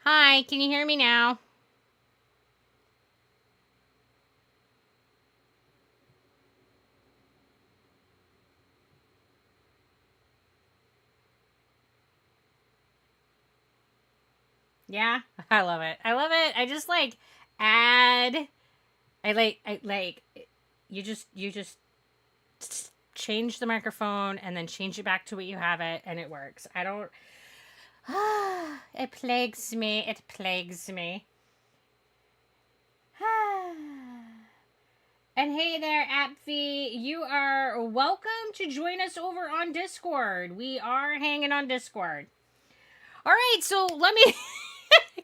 Hi, can you hear me now? Yeah, I love it. I love it. I just like add. I like. You just change the microphone and then change it back to what you have it, and it works. I don't. It plagues me. It plagues me. And hey there, AppV. You are welcome to join us over on Discord. We are hanging on Discord. All right, so let me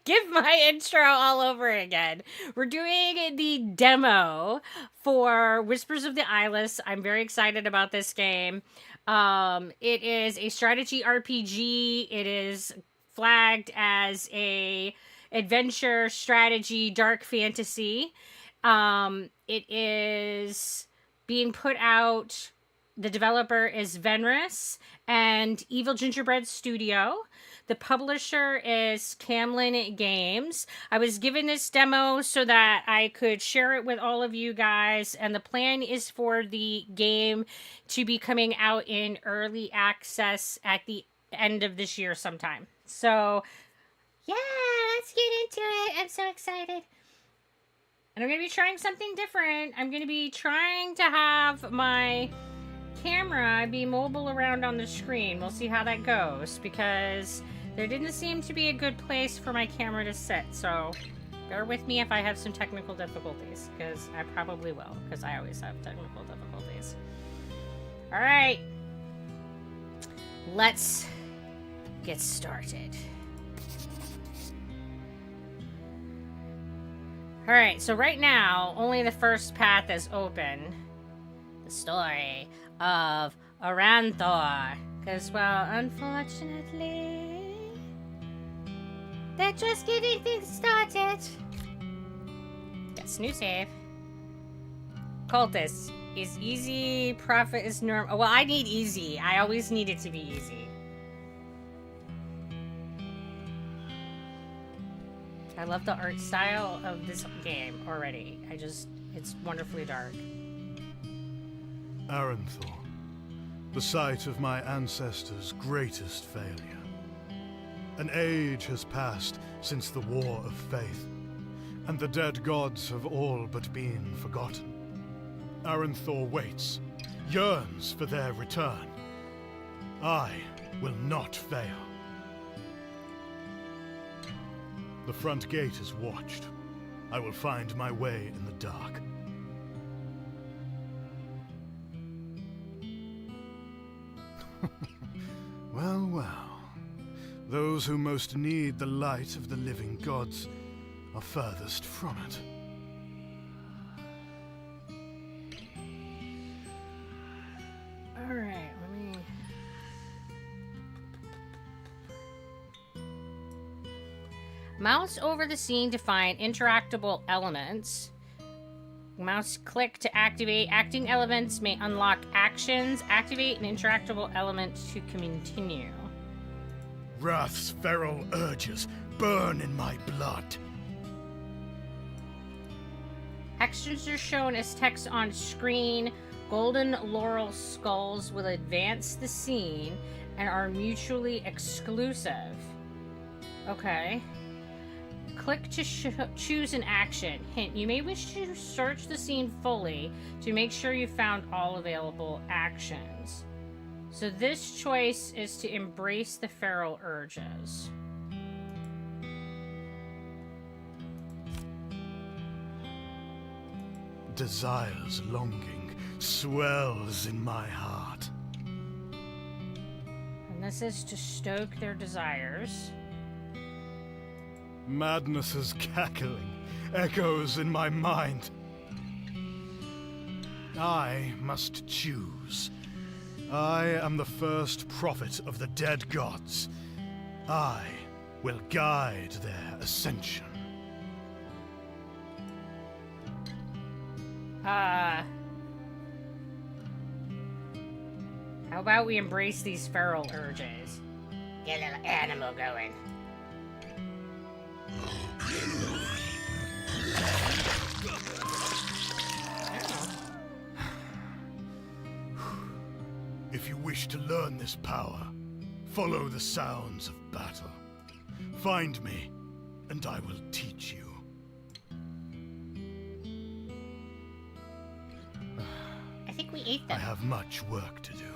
give my intro all over again. We're doing the demo for Whispers of the Eyeless. I'm very excited about this game. It is a strategy RPG. It is flagged as a adventure strategy dark fantasy. It is being put out. The developer is Venris and Evil Gingerbread Studio. The publisher is Camlin Games. I was given this demo so that I could share it with all of you guys, and the plan is for the game to be coming out in early access at the end of this year sometime. So, yeah, let's get into it. I'm so excited. And I'm going to be trying something different. I'm going to be trying to have my camera be mobile around on the screen. We'll see how that goes, because there didn't seem to be a good place for my camera to sit. So bear with me if I have some technical difficulties, because I probably will, because I always have technical difficulties. All right, let's get started. All right, so right now only the first path is open. The story of Aranthor. Because, well, unfortunately, they're just getting things started. Yes, new save. Cultist is easy, profit is normal. Well, I need easy. I always need it to be easy. I love the art style of this game already. It's wonderfully dark. Aranthor, the site of my ancestors' greatest failure. An age has passed since the War of Faith, and the dead gods have all but been forgotten. Aranthor waits, yearns for their return. I will not fail. The front gate is watched. I will find my way in the dark. Well, well. Those who most need the light of the living gods are furthest from it. Alright, let me... Mouse over the scene to find interactable elements. Mouse click to activate. Acting elements may unlock actions. Activate an interactable element to continue. Wrath's feral urges burn in my blood. Actions are shown as text on screen. Golden laurel skulls will advance the scene and are mutually exclusive. Okay. Click to choose an action. Hint, you may wish to search the scene fully to make sure you found all available actions. So this choice is to embrace the feral urges. Desire's longing swells in my heart. And this is to stoke their desires. Madness's cackling echoes in my mind. I must choose. I am the first prophet of the dead gods. I will guide their ascension. How about we embrace these feral urges? Get a little animal going. If you wish to learn this power, follow the sounds of battle. Find me, and I will teach you. I think we ate I them. have much work to do.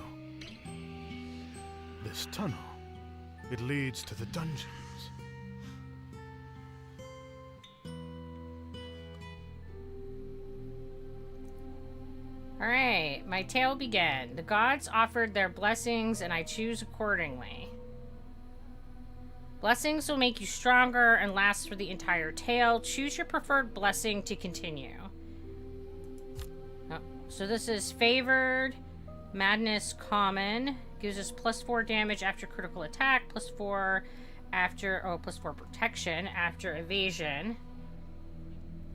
This tunnel, it leads to the dungeons. Alright, my tale began. The gods offered their blessings, and I choose accordingly. Blessings will make you stronger and last for the entire tale. Choose your preferred blessing to continue. Oh, so this is Favored, Madness Common. Gives us +4 damage after critical attack, +4 after, +4 protection after evasion.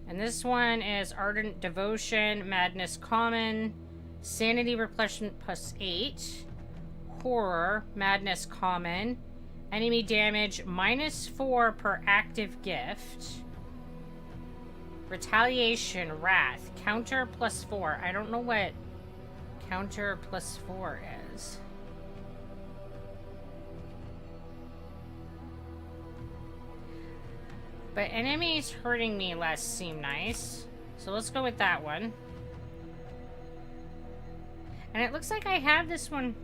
And this one is Ardent Devotion, Madness Common, Sanity Replenishment +8, Horror, Madness Common, enemy damage -4 per active gift, Retaliation, Wrath, counter +4. I don't know what counter +4 is. But enemies hurting me less seem nice. So let's go with that one. And it looks like I have this one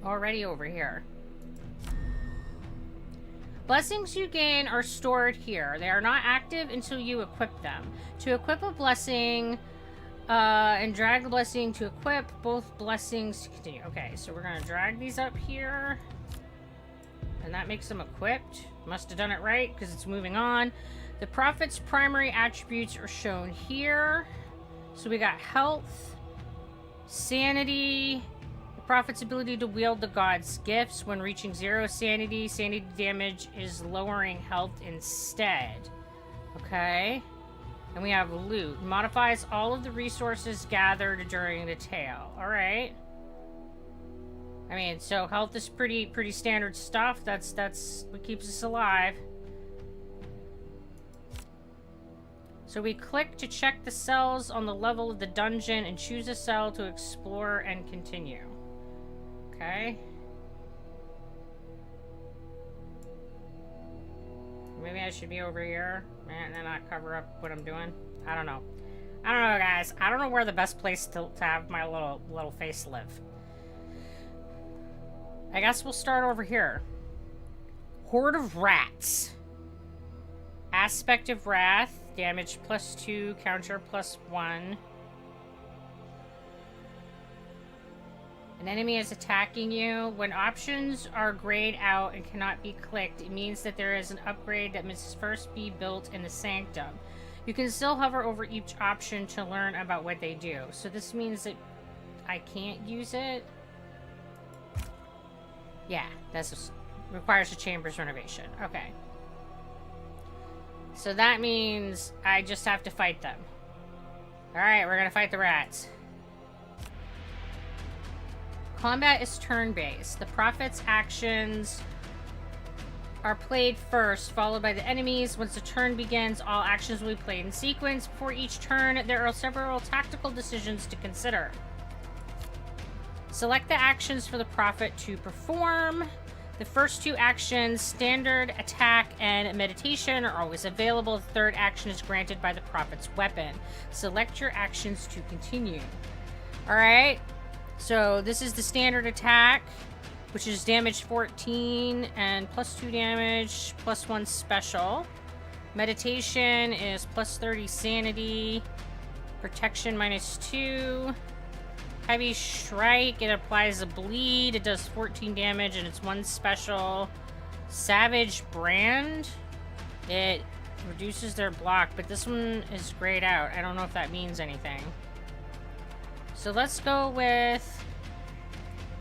already over here. Blessings you gain are stored here. They are not active until you equip them. To equip a blessing and drag the blessing to equip both blessings to continue. Okay, so we're going to drag these up here. And that makes them equipped. Must have done it right because it's moving on. The prophet's primary attributes are shown here. So we got health, sanity, the prophet's ability to wield the god's gifts. When reaching 0 sanity, sanity damage is lowering health instead. Okay. And we have loot. Modifies all of the resources gathered during the tale. Alright. I mean, so health is pretty standard stuff. That's what keeps us alive. So we click to check the cells on the level of the dungeon and choose a cell to explore and continue. Okay. Maybe I should be over here and then I cover up what I'm doing. I don't know. I don't know, guys. I don't know where the best place to have my little face live. I guess we'll start over here. Horde of Rats. Aspect of Wrath. Damage +2. Counter +1. An enemy is attacking you. When options are grayed out and cannot be clicked, it means that there is an upgrade that must first be built in the Sanctum. You can still hover over each option to learn about what they do. So this means that I can't use it. Yeah, requires a chamber's renovation. Okay. So that means I just have to fight them. Alright, we're gonna fight the rats. Combat is turn-based. The prophet's actions are played first, followed by the enemies. Once the turn begins, all actions will be played in sequence. Before each turn, there are several tactical decisions to consider. Select the actions for the prophet to perform. The first two actions, standard, attack, and meditation, are always available. The third action is granted by the prophet's weapon. Select your actions to continue. Alright, so this is the standard attack, which is damage 14 and +2 damage, +1 special. Meditation is +30 sanity, protection -2. Heavy Strike, it applies a bleed. It does 14 damage and it's 1 special. Savage Brand, it reduces their block, but this one is grayed out. I don't know if that means anything. So let's go with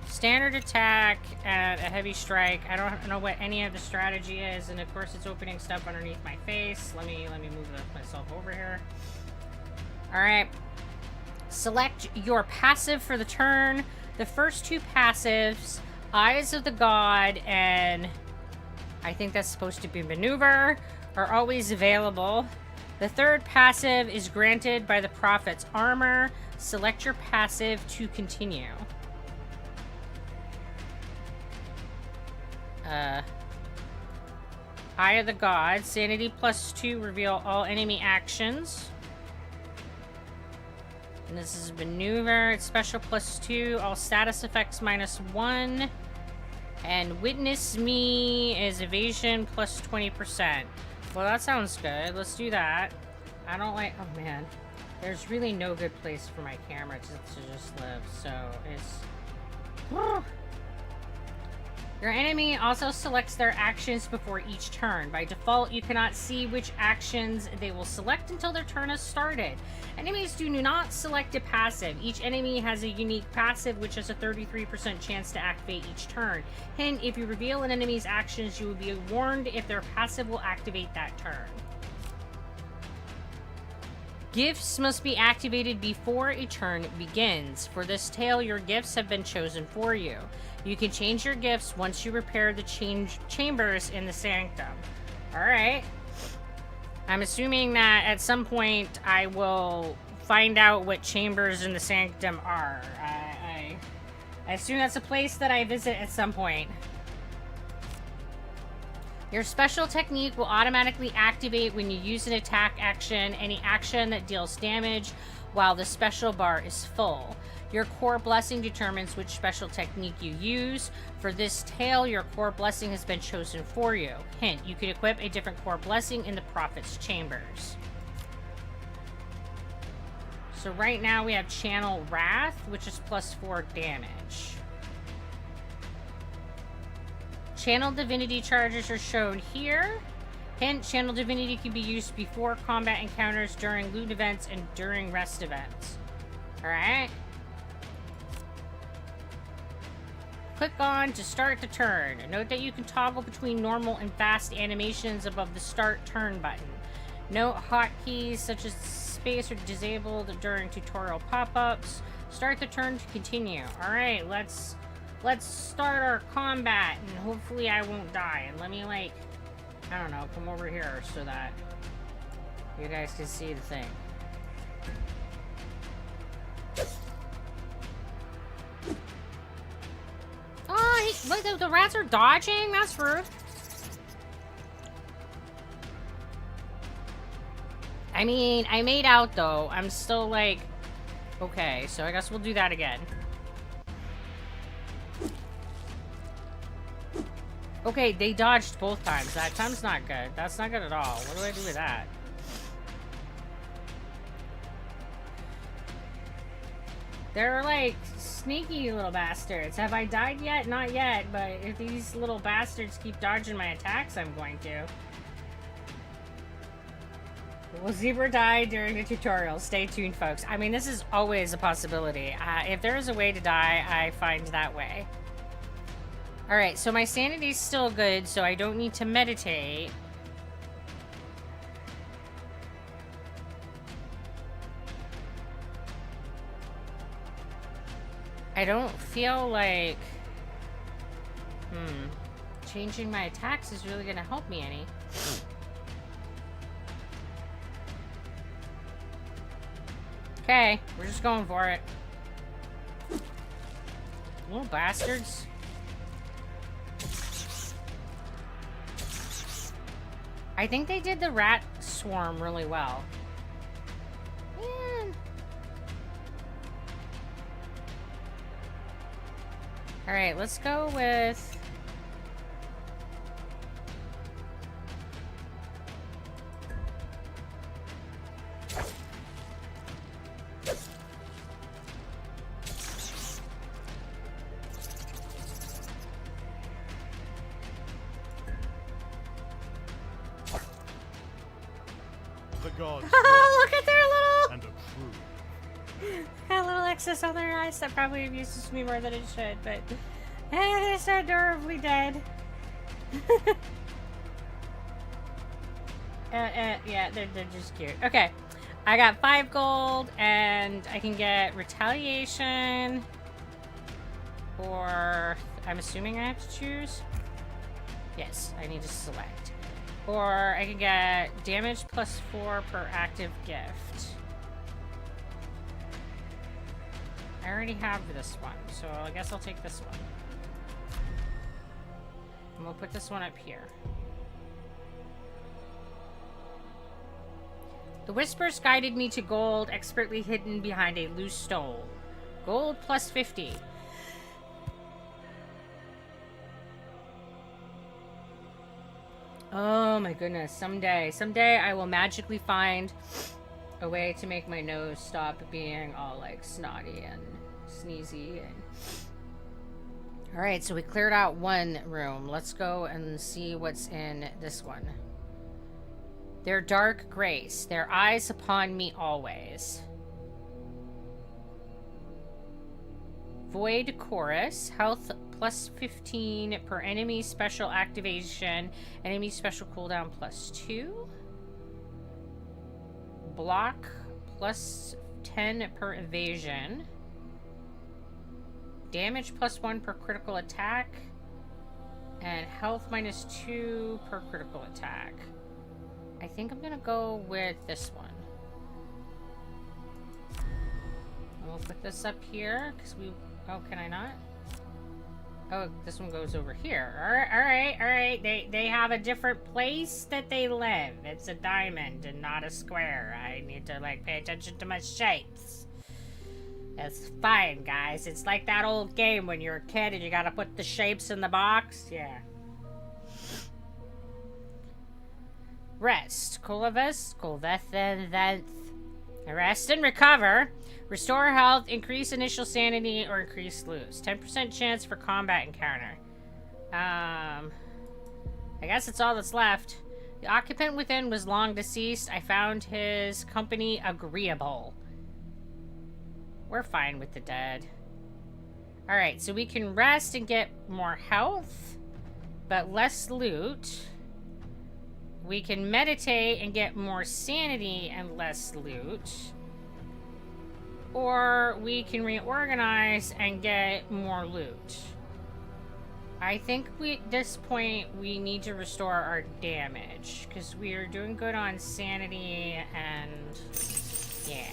standard attack and a heavy strike. I don't know what any of the strategy is, and of course it's opening stuff underneath my face. Let me move myself over here. All right. Select your passive for the turn. The first two passives, Eyes of the God and I think that's supposed to be Maneuver, are always available. The third passive is granted by the Prophet's armor. Select your passive to continue. Eye of the Gods. Sanity +2. Reveal all enemy actions. And this is maneuver. It's special +2. All status effects -1. And Witness Me is evasion +20%. Well, that sounds good. Let's do that. I don't like... Oh, man. There's really no good place for my camera to just live. So, it's... Your enemy also selects their actions before each turn. By default, you cannot see which actions they will select until their turn has started. Enemies do not select a passive. Each enemy has a unique passive, which has a 33% chance to activate each turn. Hint, if you reveal an enemy's actions, you will be warned if their passive will activate that turn. Gifts must be activated before a turn begins. For this tale, your gifts have been chosen for you. You can change your gifts once you repair the chambers in the sanctum. Alright. I'm assuming that at some point I will find out what chambers in the sanctum are. I assume that's a place that I visit at some point. Your special technique will automatically activate when you use an attack action, any action that deals damage while the special bar is full. Your core blessing determines which special technique you use. For this tale, your core blessing has been chosen for you. Hint, you can equip a different core blessing in the Prophet's chambers. So right now we have Channel Wrath, which is +4 damage. Channel Divinity charges are shown here. Hint, Channel Divinity can be used before combat encounters, during loot events, and during rest events. Alright. Click on to start the turn. Note that you can toggle between normal and fast animations above the start turn button. Note hotkeys such as space are disabled during tutorial pop-ups. Start the turn to continue. Alright, let's start our combat, and hopefully I won't die. And let me, like, I don't know, come over here so that you guys can see the thing. Oh, look, the rats are dodging? That's rude. I mean, I made out, though. I'm still, like... Okay, so I guess we'll do that again. Okay, they dodged both times. That time's not good. That's not good at all. What do I do with that? They're like sneaky little bastards. Have I died yet? Not yet, but if these little bastards keep dodging my attacks, I'm going to. Will Zebra die during the tutorial? Stay tuned, folks. I mean, this is always a possibility. If there is a way to die, I find that way. Alright, so my sanity's still good, so I don't need to meditate. I don't feel like... changing my attacks is really gonna help me any. Okay, we're just going for it. Little bastards. I think they did the rat swarm really well. Man. Alright, let's go with... Gods look at their little... and approve. That little excess on their eyes that probably abuses me more than it should, but... they're so adorably dead. Yeah, they're just cute. Okay. I got 5 gold, and I can get retaliation. Or... I'm assuming I have to choose? Yes, I need to select. Or I can get damage +4 per active gift. I already have this one, so I guess I'll take this one. And we'll put this one up here. The whispers guided me to gold, expertly hidden behind a loose stone. Gold +50. Oh my goodness, someday I will magically find a way to make my nose stop being all like snotty and sneezy. And all right, so we cleared out one room. Let's go and see what's in this one. Their dark grace, their eyes upon me always. Void Chorus, health +15 per enemy special activation, enemy special cooldown +2. Block +10 per evasion. Damage +1 per critical attack. And health -2 per critical attack. I think I'm gonna go with this one. We'll put this up here because we. Oh, can I not? Oh, this one goes over here. All right. They have a different place that they live. It's a diamond and not a square. I need to like pay attention to my shapes. That's fine, guys. It's like that old game when you're a kid and you gotta put the shapes in the box. Yeah. Rest. Rest and recover. Restore health, increase initial sanity, or increase lose. 10% chance for combat encounter. I guess it's all that's left. The occupant within was long deceased. I found his company agreeable. We're fine with the dead. Alright, so we can rest and get more health, but less loot. We can meditate and get more sanity and less loot. Or we can reorganize and get more loot. I think at this point we need to restore our damage because we are doing good on sanity and yeah.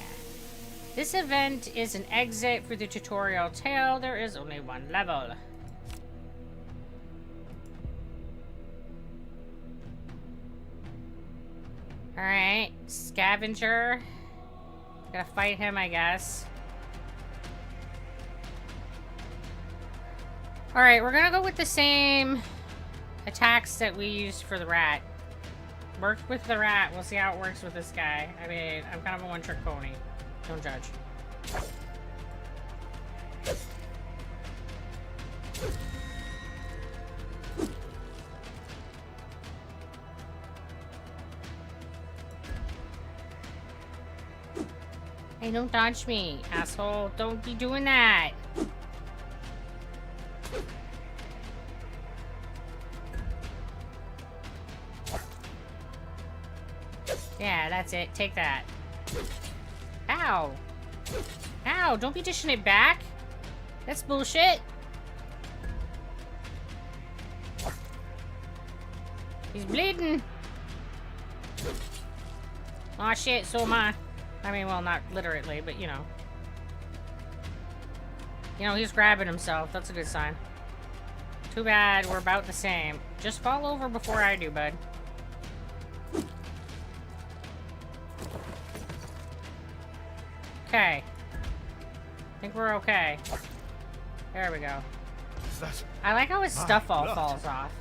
This event is an exit for the tutorial tale. There is only one level. Alright, scavenger. Gotta fight him, I guess. Alright, we're gonna go with the same attacks that we used for the rat. Worked with the rat. We'll see how it works with this guy. I mean, I'm kind of a one-trick pony. Don't judge. Hey, don't dodge me, asshole. Don't be doing that. Yeah, that's it. Take that. Ow. Ow, don't be dishing it back. That's bullshit. He's bleeding. Aw, shit, so am I. I mean, well, not literally, but you know. You know, he's grabbing himself. That's a good sign. Too bad we're about the same. Just fall over before I do, bud. Okay. I think we're okay. There we go. I like how his stuff all falls off.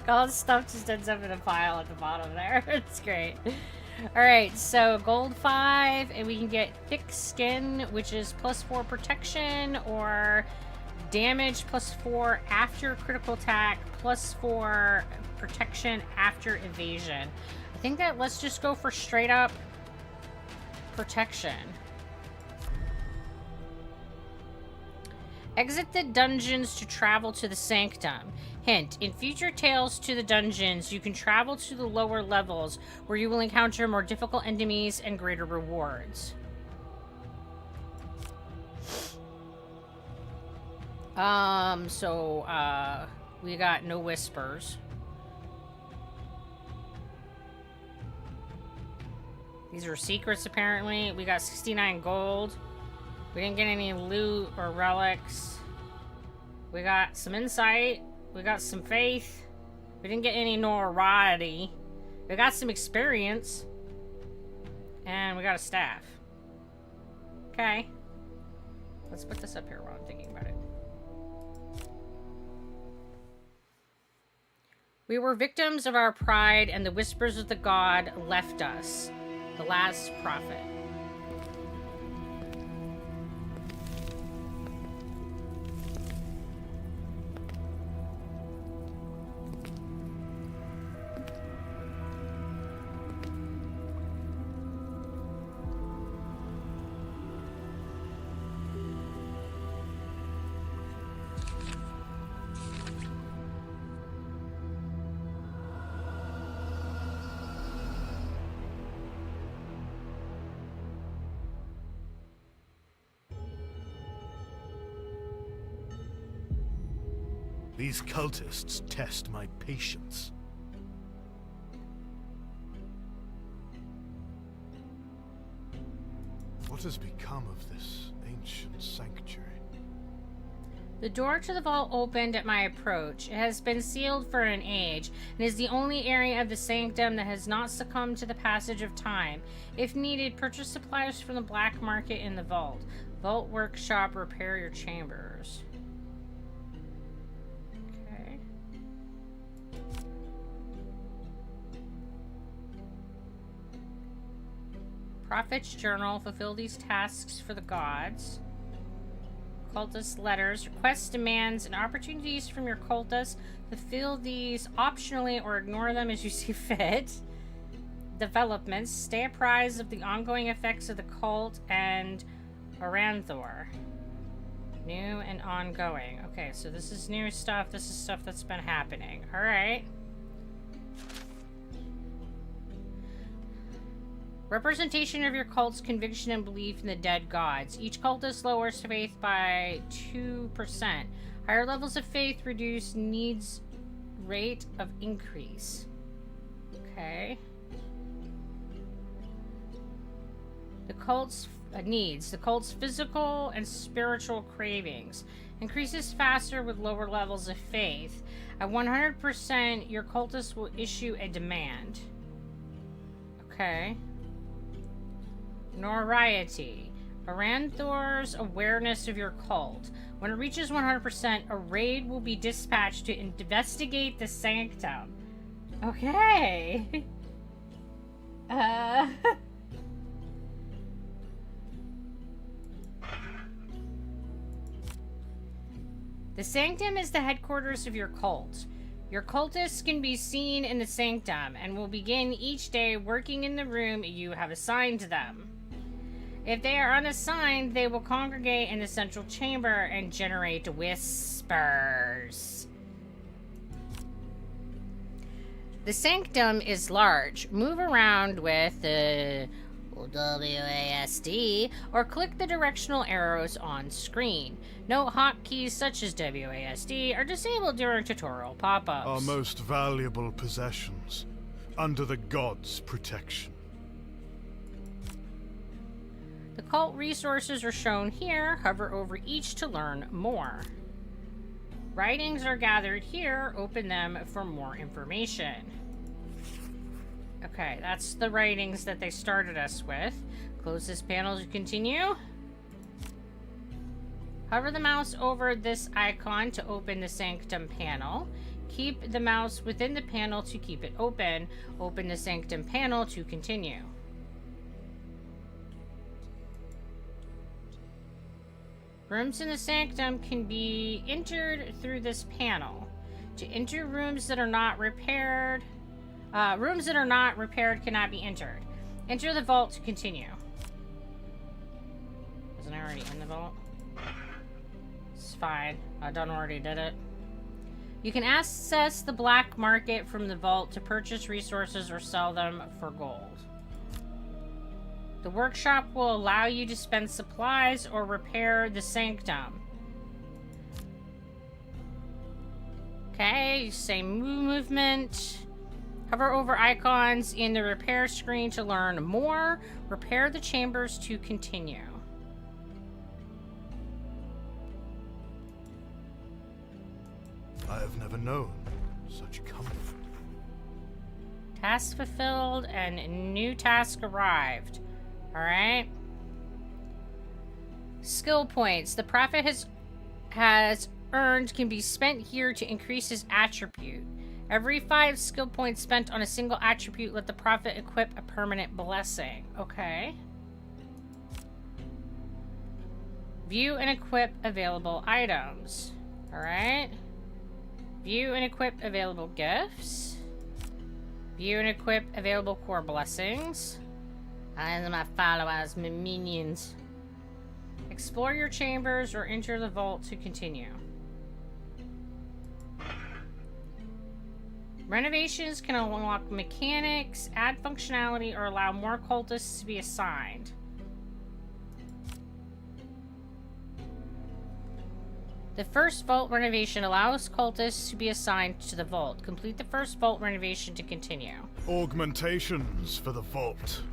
All his stuff just ends up in a pile at the bottom there. It's great. Alright, so gold 5, and we can get thick skin, which is +4 protection, or damage +4 after critical attack, +4 protection after evasion. I think that let's just go for straight up protection. Exit the dungeons to travel to the sanctum. Hint, in future tales to the dungeons, you can travel to the lower levels where you will encounter more difficult enemies and greater rewards. We got no whispers. These are secrets, apparently. We got 69 gold. We didn't get any loot or relics. We got some insight. We got some faith. We didn't get any notoriety. We got some experience. And we got a staff. Okay. Let's put this up here while I'm thinking about it. We were victims of our pride, and the whispers of the god left us. The last prophet. These cultists test my patience. What has become of this ancient sanctuary? The door to the vault opened at my approach. It has been sealed for an age, and is the only area of the sanctum that has not succumbed to the passage of time. If needed, purchase supplies from the black market in the vault. Vault workshop, repair your chambers. Okay. Prophet's journal. Fulfill these tasks for the gods. Cultist letters. Requests, demands, and opportunities from your cultists. Fulfill these optionally or ignore them as you see fit. Developments. Stay apprised of the ongoing effects of the cult and Aranthor. New and ongoing. Okay, so this is new stuff. This is stuff that's been happening. Alright. Representation of your cult's conviction and belief in the dead gods. Each cultist lowers faith by 2%. Higher levels of faith reduce needs rate of increase. Okay. The cult's needs. The cult's physical and spiritual cravings. Increases faster with lower levels of faith. At 100%, your cultist will issue a demand. Okay. Notoriety. Aranthor's awareness of your cult. When it reaches 100%, a raid will be dispatched to investigate the sanctum. Okay. The sanctum is the headquarters of your cult. Your cultists can be seen in the sanctum and will begin each day working in the room you have assigned to them. If they are unassigned, they will congregate in the central chamber and generate whispers. The sanctum is large. Move around with the WASD or click the directional arrows on screen. Note hotkeys such as WASD are disabled during tutorial pop-ups. Our most valuable possessions, under the gods' protection. The cult resources are shown here. Hover over each to learn more. Writings are gathered here. Open them for more information. Okay, that's the writings that they started us with. Close this panel to continue. Hover the mouse over this icon to open the sanctum panel. Keep the mouse within the panel to keep it open. Open the sanctum panel to continue. Rooms in the sanctum can be entered through this panel. To enter rooms that are not repaired, cannot be entered. Enter the vault to continue. Wasn't I already in the vault? It's fine. I done already did it. You can access the black market from the vault to purchase resources or sell them for gold. The workshop will allow you to spend supplies or repair the sanctum. Okay, same movement. Hover over icons in the repair screen to learn more. Repair the chambers to continue. I have never known such comfort. Task fulfilled and new task arrived. Alright. Skill points. The prophet has earned can be spent here to increase his attribute. Every 5 skill points spent on a single attribute, let the prophet equip a permanent blessing. Okay. View and equip available items. Alright. View and equip available gifts. View and equip available core blessings. These are my followers, my minions. Explore your chambers or enter the vault to continue. Renovations can unlock mechanics, add functionality, or allow more cultists to be assigned. The first vault renovation allows cultists to be assigned to the vault. Complete the first vault renovation to continue. Augmentations for the vault.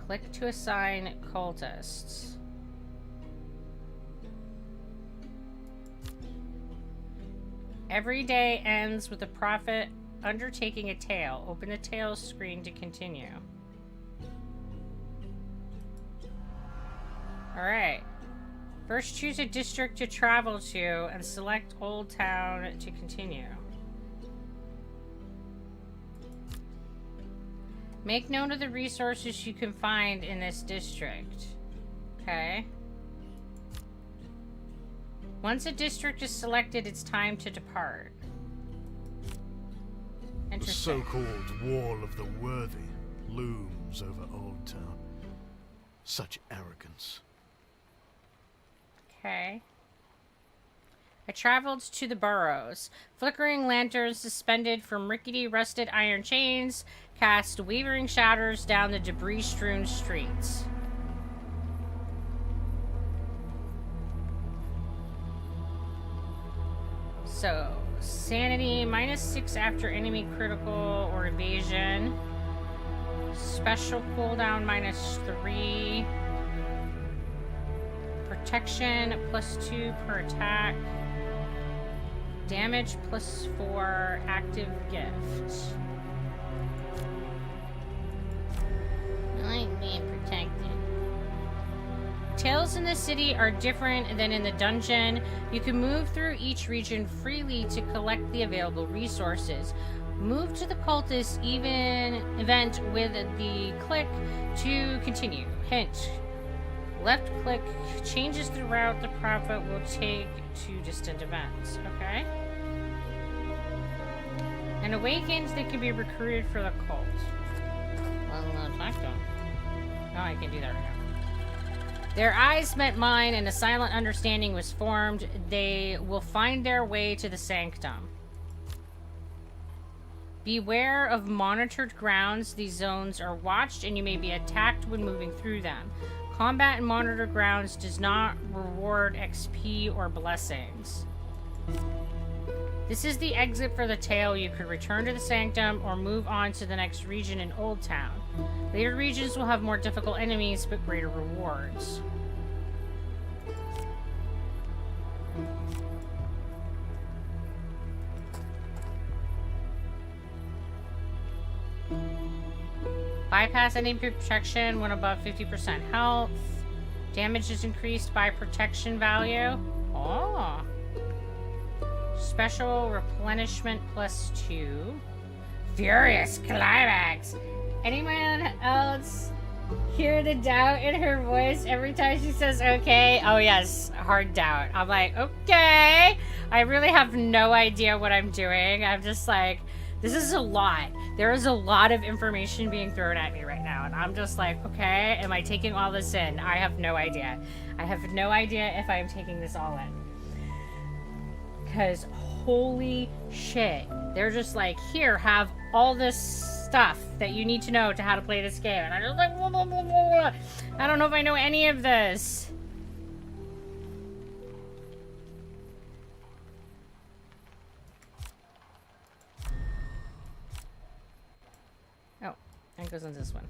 Click to assign cultists. Every day ends with the prophet undertaking a tale. Open the tale screen to continue. Alright. First choose a district to travel to and select Old Town to continue. Make note of the resources you can find in this district. Okay. Once a district is selected, it's time to depart. The Interesting. so-called Wall of the Worthy looms over Old Town. Such arrogance. Okay. I traveled to the burrows. Flickering lanterns suspended from rickety, rusted iron chains cast wavering shadows down the debris-strewn streets. So, sanity -6 after enemy critical or evasion. Special cooldown -3. Protection +2 per attack. Damage +4. Active gift. I like being protected. Tales in the city are different than in the dungeon. You can move through each region freely to collect the available resources. Move to the cultist event with the click to continue. Hint. Left click changes the route the prophet will take to distant events. Okay. And awakened, they can be recruited for the cult. Well, talk to them. Oh, I can do that right now. Their eyes met mine and a silent understanding was formed. They will find their way to the sanctum. Beware of monitored grounds. These zones are watched and you may be attacked when moving through them. Combat in monitored grounds does not reward XP or blessings. This is the exit for the tale. You could return to the sanctum or move on to the next region in Old Town. Later regions will have more difficult enemies but greater rewards. Bypass enemy protection when above 50% health. Damage is increased by protection value. Oh. Special replenishment +2. Furious climax. Anyone else hear the doubt in her voice every time she says okay? Oh yes, hard doubt. I'm like, okay. I really have no idea what I'm doing. I'm just like, this is a lot. There is a lot of information being thrown at me right now. And I'm just like, okay, am I taking all this in? I have no idea. I have no idea if I'm taking this all in. Because holy shit. They're just like, here, have all this stuff that you need to know to how to play this game. And I'm just like, blah, blah, blah, blah. I don't know if I know any of this. Oh, and it goes on this one.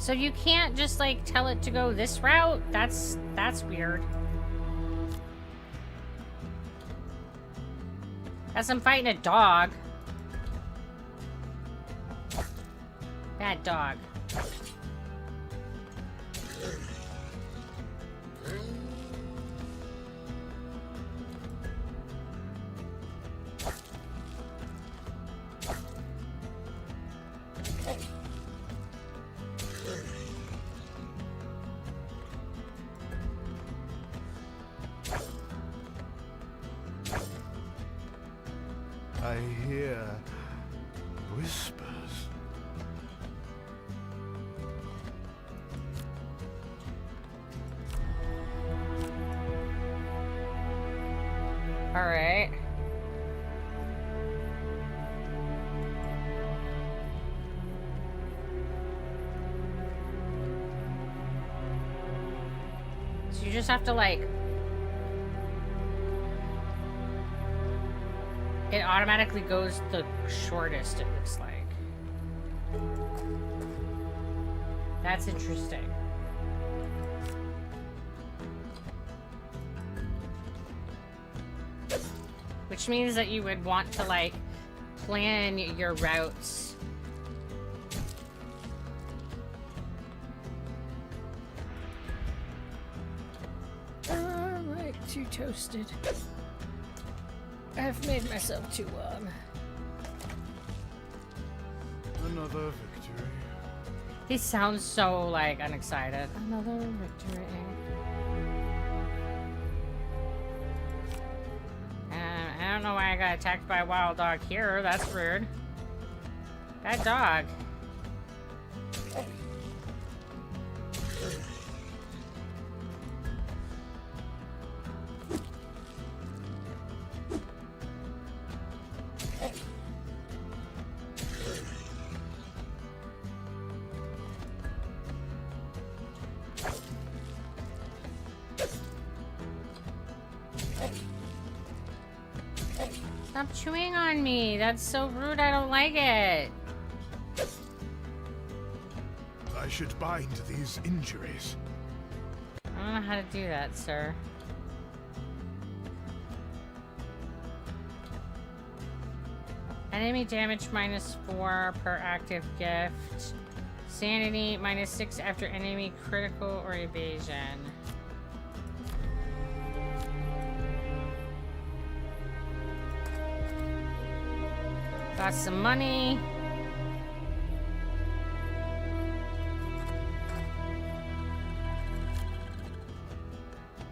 So you can't just like tell it to go this route? That's weird. As I'm fighting a dog. Bad dog. I hear whispers. All right. So you just have to like... It automatically goes the shortest, it looks like. That's interesting. Which means that you would want to, like, plan your routes. Like, too toasted. I've made myself too warm. Another victory. He sounds so, like, unexcited. Another victory. I don't know why I got attacked by a wild dog here. That's rude. Bad dog. Stop chewing on me. That's so rude. I don't like it. I should bind these injuries. I don't know how to do that, sir. Enemy damage -4 per active gift. Sanity -6 after enemy critical or evasion. Got some money.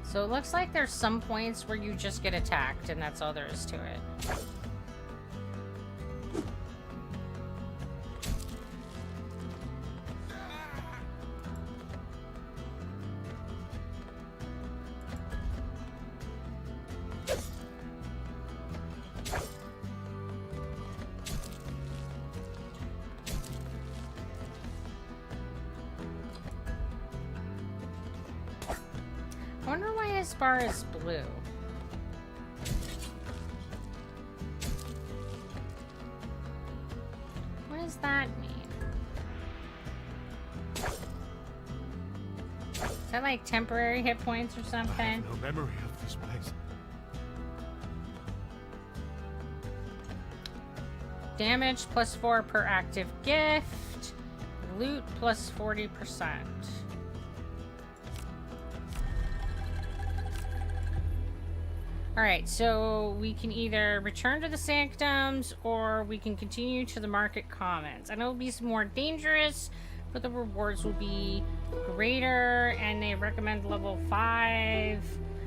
So it looks like there's some points where you just get attacked and that's all there is to it. I wonder why his bar is blue. What does that mean? Is that like temporary hit points or I something? have no memory of this place. Damage +4 per active gift. Loot +40%. Alright, so we can either return to the sanctums or we can continue to the market commons. I know it'll be some more dangerous, but the rewards will be greater and they recommend level 5,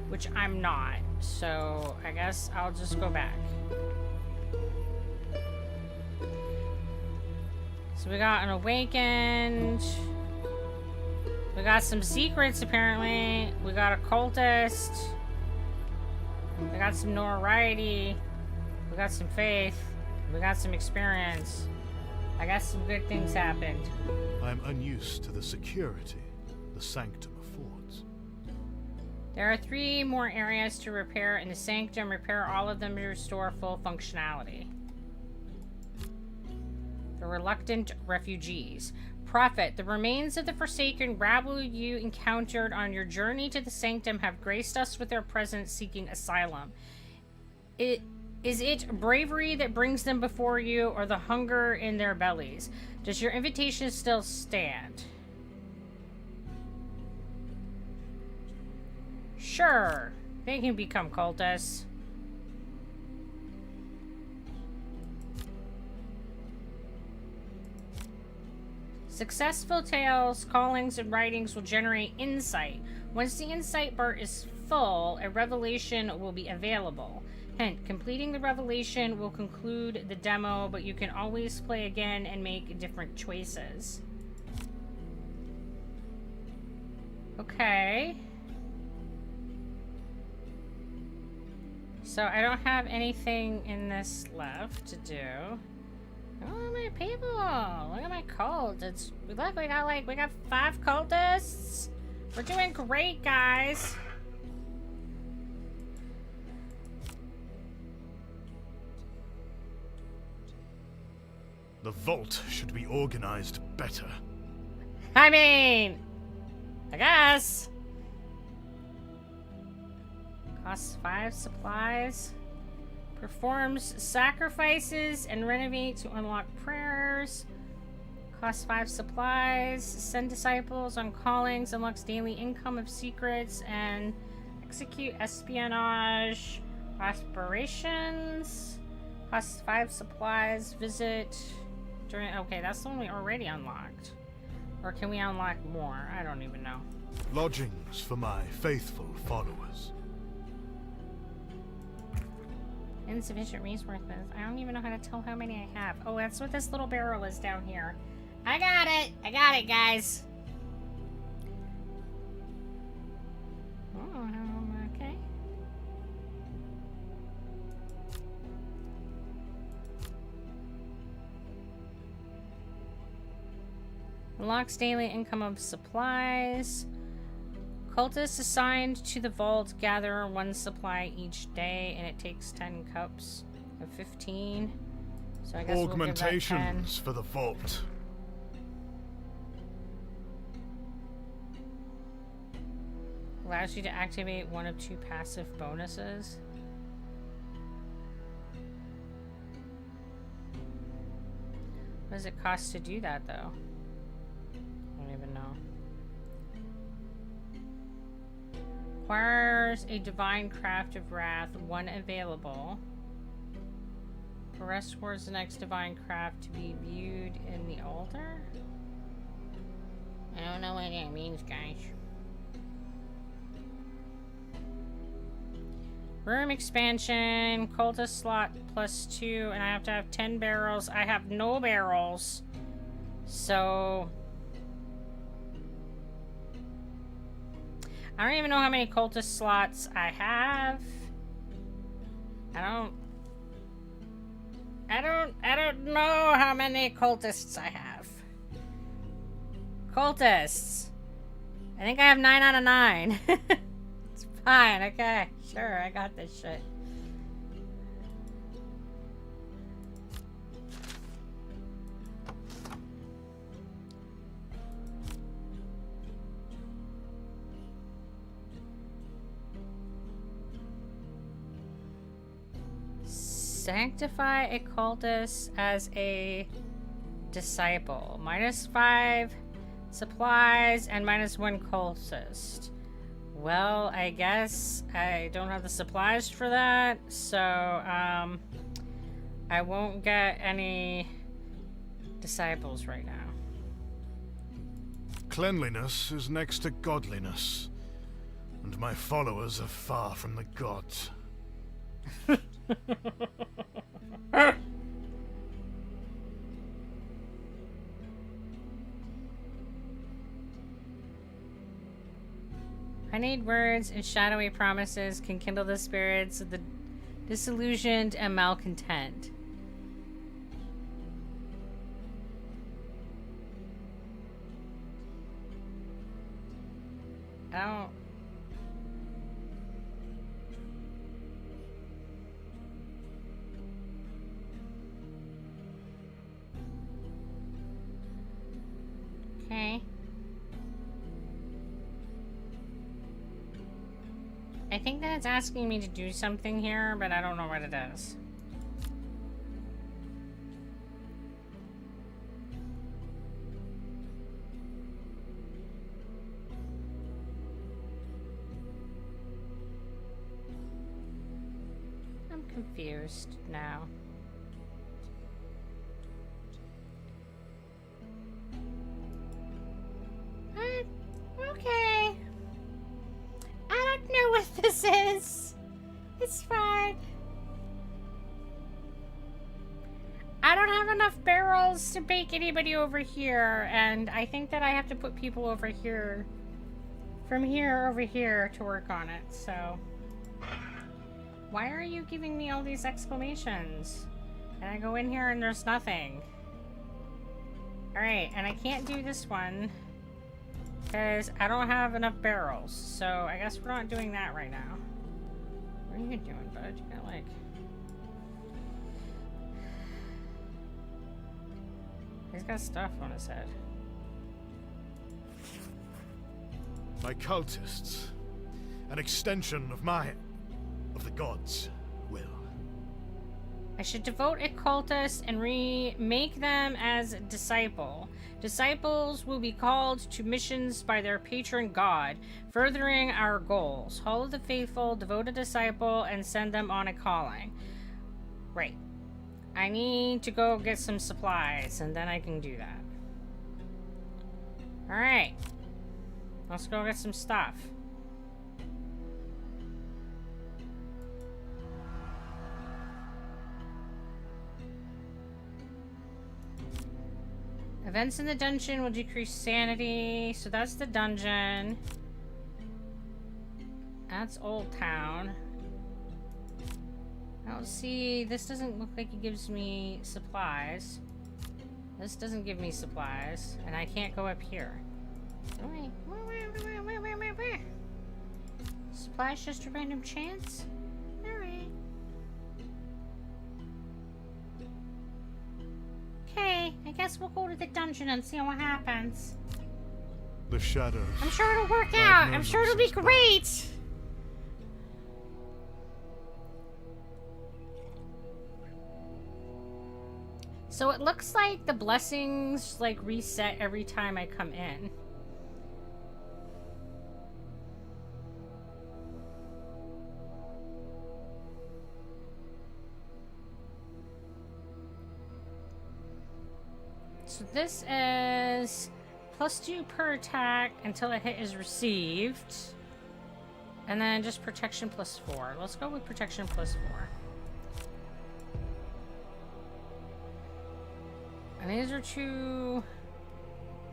which I'm not. So I guess I'll just go back. So we got an awakened. We got some secrets, apparently. We got a cultist. We got some notoriety. We got some faith. We got some experience. I guess some good things happened. I'm unused to the security the sanctum affords. There are 3 more areas to repair in the sanctum. Repair all of them to restore full functionality. The reluctant refugees. Prophet, the remains of the Forsaken rabble you encountered on your journey to the sanctum have graced us with their presence, seeking asylum. Is it bravery that brings them before you, or the hunger in their bellies? Does your invitation still stand? Sure, they can become cultists. Successful tales, callings, and writings will generate insight. Once the insight bar is full, a revelation will be available. Hint, completing the revelation will conclude the demo, but you can always play again and make different choices. Okay. So I don't have anything in this left to do. Oh, my people! Look at my cult. Look, we got 5 cultists. We're doing great, guys. The vault should be organized better. I mean, I guess. Costs 5 supplies. Performs sacrifices and renovate to unlock prayers. Costs 5 supplies. Send disciples on callings. Unlocks daily income of secrets. And execute espionage aspirations. Costs 5 supplies. Visit during... Okay, that's the one we already unlocked. Or can we unlock more? I don't even know. Lodgings for my faithful followers. Insufficient resources. I don't even know how to tell how many I have. Oh, that's what this little barrel is down here. I got it! I got it, guys! Oh, okay. Unlocks daily income of supplies. Cultists assigned to the vault gather 1 supply each day, and it takes 10 cups of 15. So I guess augmentations for the vault. Allows you to activate 1 of 2 passive bonuses. What does it cost to do that, though? I don't even know. Acquires a divine craft of wrath, 1 available. Progress towards the next divine craft to be viewed in the altar? I don't know what that means, guys. Room expansion, cultist slot +2, and I have to have 10 barrels. I have no barrels. So... I don't even know how many cultist slots I have. I don't know how many cultists I have. Cultists. I think I have 9 out of 9. It's fine, okay. Sure, I got this shit. Sanctify a cultist as a disciple. -5 supplies and -1 cultist. Well, I guess I don't have the supplies for that, so I won't get any disciples right now. Cleanliness is next to godliness, and my followers are far from the gods. Honeyed words and shadowy promises can kindle the spirits of the disillusioned and malcontent. I don't... Okay. I think that it's asking me to do something here, but I don't know what it is. I'm confused now. Okay. I don't know what this is. It's fine. I don't have enough barrels to bake anybody over here, and I think that I have to put people over here, from here over here, to work on it, so. Why are you giving me all these exclamations? And I go in here and there's nothing. Alright, and I can't do this one because I don't have enough barrels, so I guess we're not doing that right now. What are you doing, bud? You got like... He's got stuff on his head. My cultists. An extension of the gods' will. I should devote a cultist and remake them as disciple. Disciples will be called to missions by their patron god, furthering our goals. Hall of the Faithful, devote a disciple, and send them on a calling. Right. I need to go get some supplies, and then I can do that. Alright. Let's go get some stuff. Events in the dungeon will decrease sanity. So that's the dungeon. That's Old Town. Now see, this doesn't look like it gives me supplies. This doesn't give me supplies. And I can't go up here. Wait. Where? Supplies just a random chance? Alright. Okay, I guess we'll go to the dungeon and see what happens. The shadows. I'm sure it'll work out. I'm sure it'll be great. So it looks like the blessings like reset every time I come in. So this is +2 per attack until a hit is received. And then just protection +4. Let's go with protection +4. And these are 2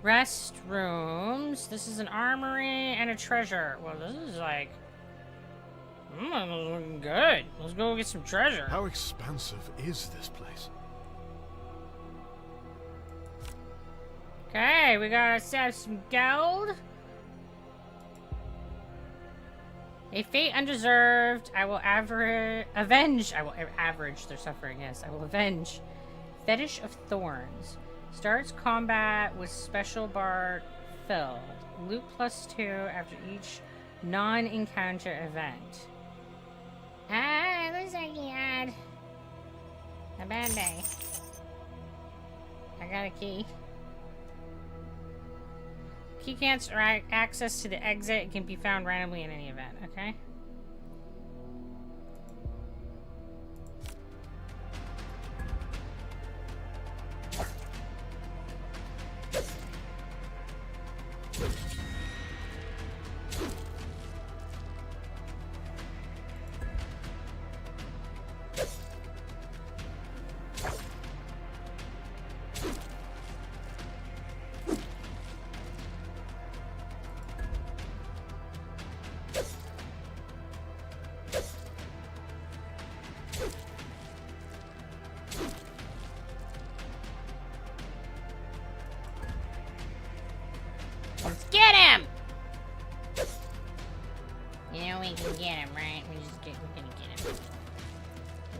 rest rooms. This is an armory and a treasure. Well, this is like... looking good. Let's go get some treasure. How expansive is this place? Okay, we gotta have some gold. A fate undeserved. I will avenge. I will average their suffering. Yes, I will avenge. Fetish of Thorns. Starts combat with special bar filled. Loot +2 after each non-encounter event. Ah, looks like he had a bad day. I got a key. Key can't access to the exit. It can be found randomly in any event, okay?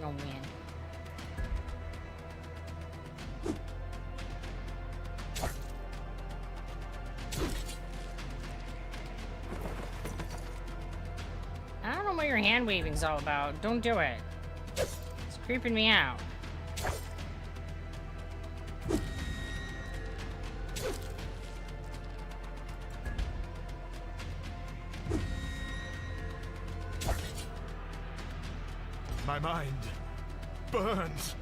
gonna win. I don't know what your hand waving's all about. Don't do it. It's creeping me out. My mind burns.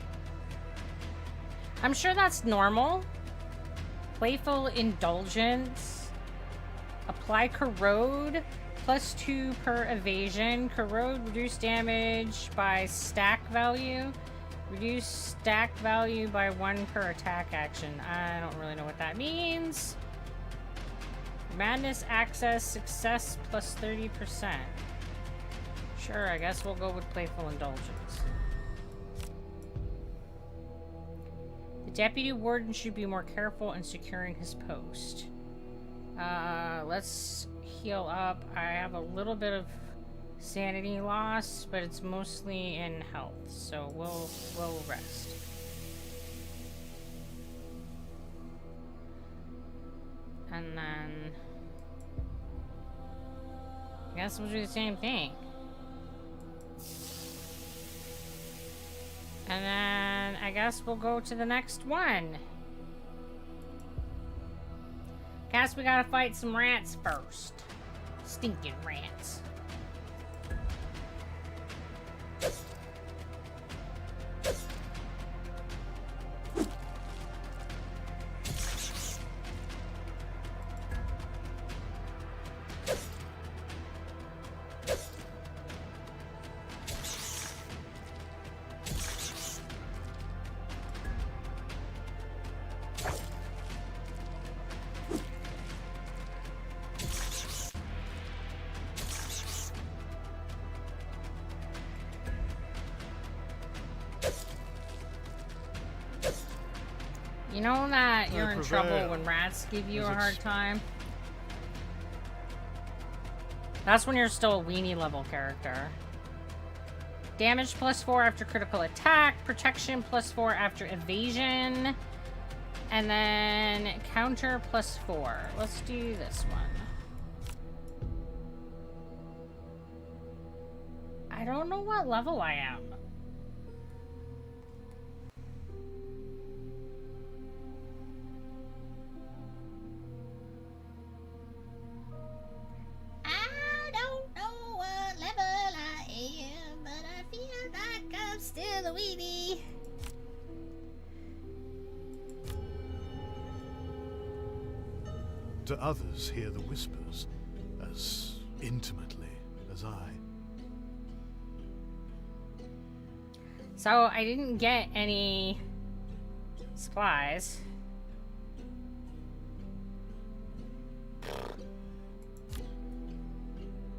I'm sure that's normal. Playful indulgence. Apply corrode. +2 per evasion. Corrode reduce damage by stack value. Reduce stack value by 1 per attack action. I don't really know what that means. Madness access success +30%. Sure, I guess we'll go with playful indulgence. The deputy warden should be more careful in securing his post. Let's heal up. I have a little bit of sanity loss, but it's mostly in health, so we'll rest. And then I guess we'll do the same thing. And then I guess we'll go to the next one. Guess we gotta fight some rats first. Stinking rats. You know that you're in trouble when rats give you a hard time? That's when you're still a weenie level character. Damage +4 after critical attack. Protection +4 after evasion. And then counter +4. Let's do this one. I don't know what level I am. Still a weenie. Do others hear the whispers as intimately as I? So I didn't get any supplies.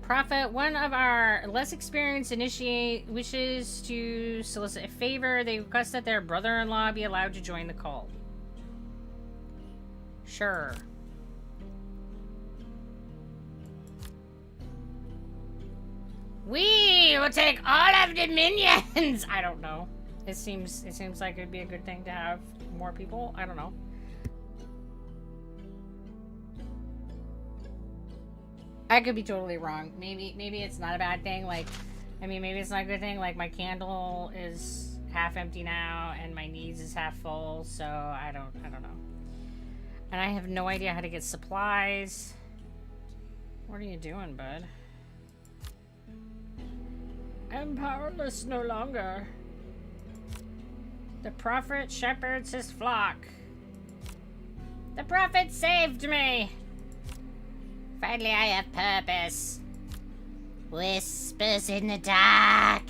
Prophet, one of our less experienced initiate wishes to solicit a favor. They request that their brother-in-law be allowed to join the cult. Sure. We will take all of the minions. I don't know. It seems like it'd be a good thing to have more people. I don't know. I could be totally wrong. Maybe it's not a bad thing. Like, I mean, maybe it's not a good thing. Like, my candle is half empty now, and my needs is half full. So I don't know. And I have no idea how to get supplies. What are you doing, bud? I'm powerless no longer. The prophet shepherds his flock. The prophet saved me. Finally, I have purpose. Whispers in the dark.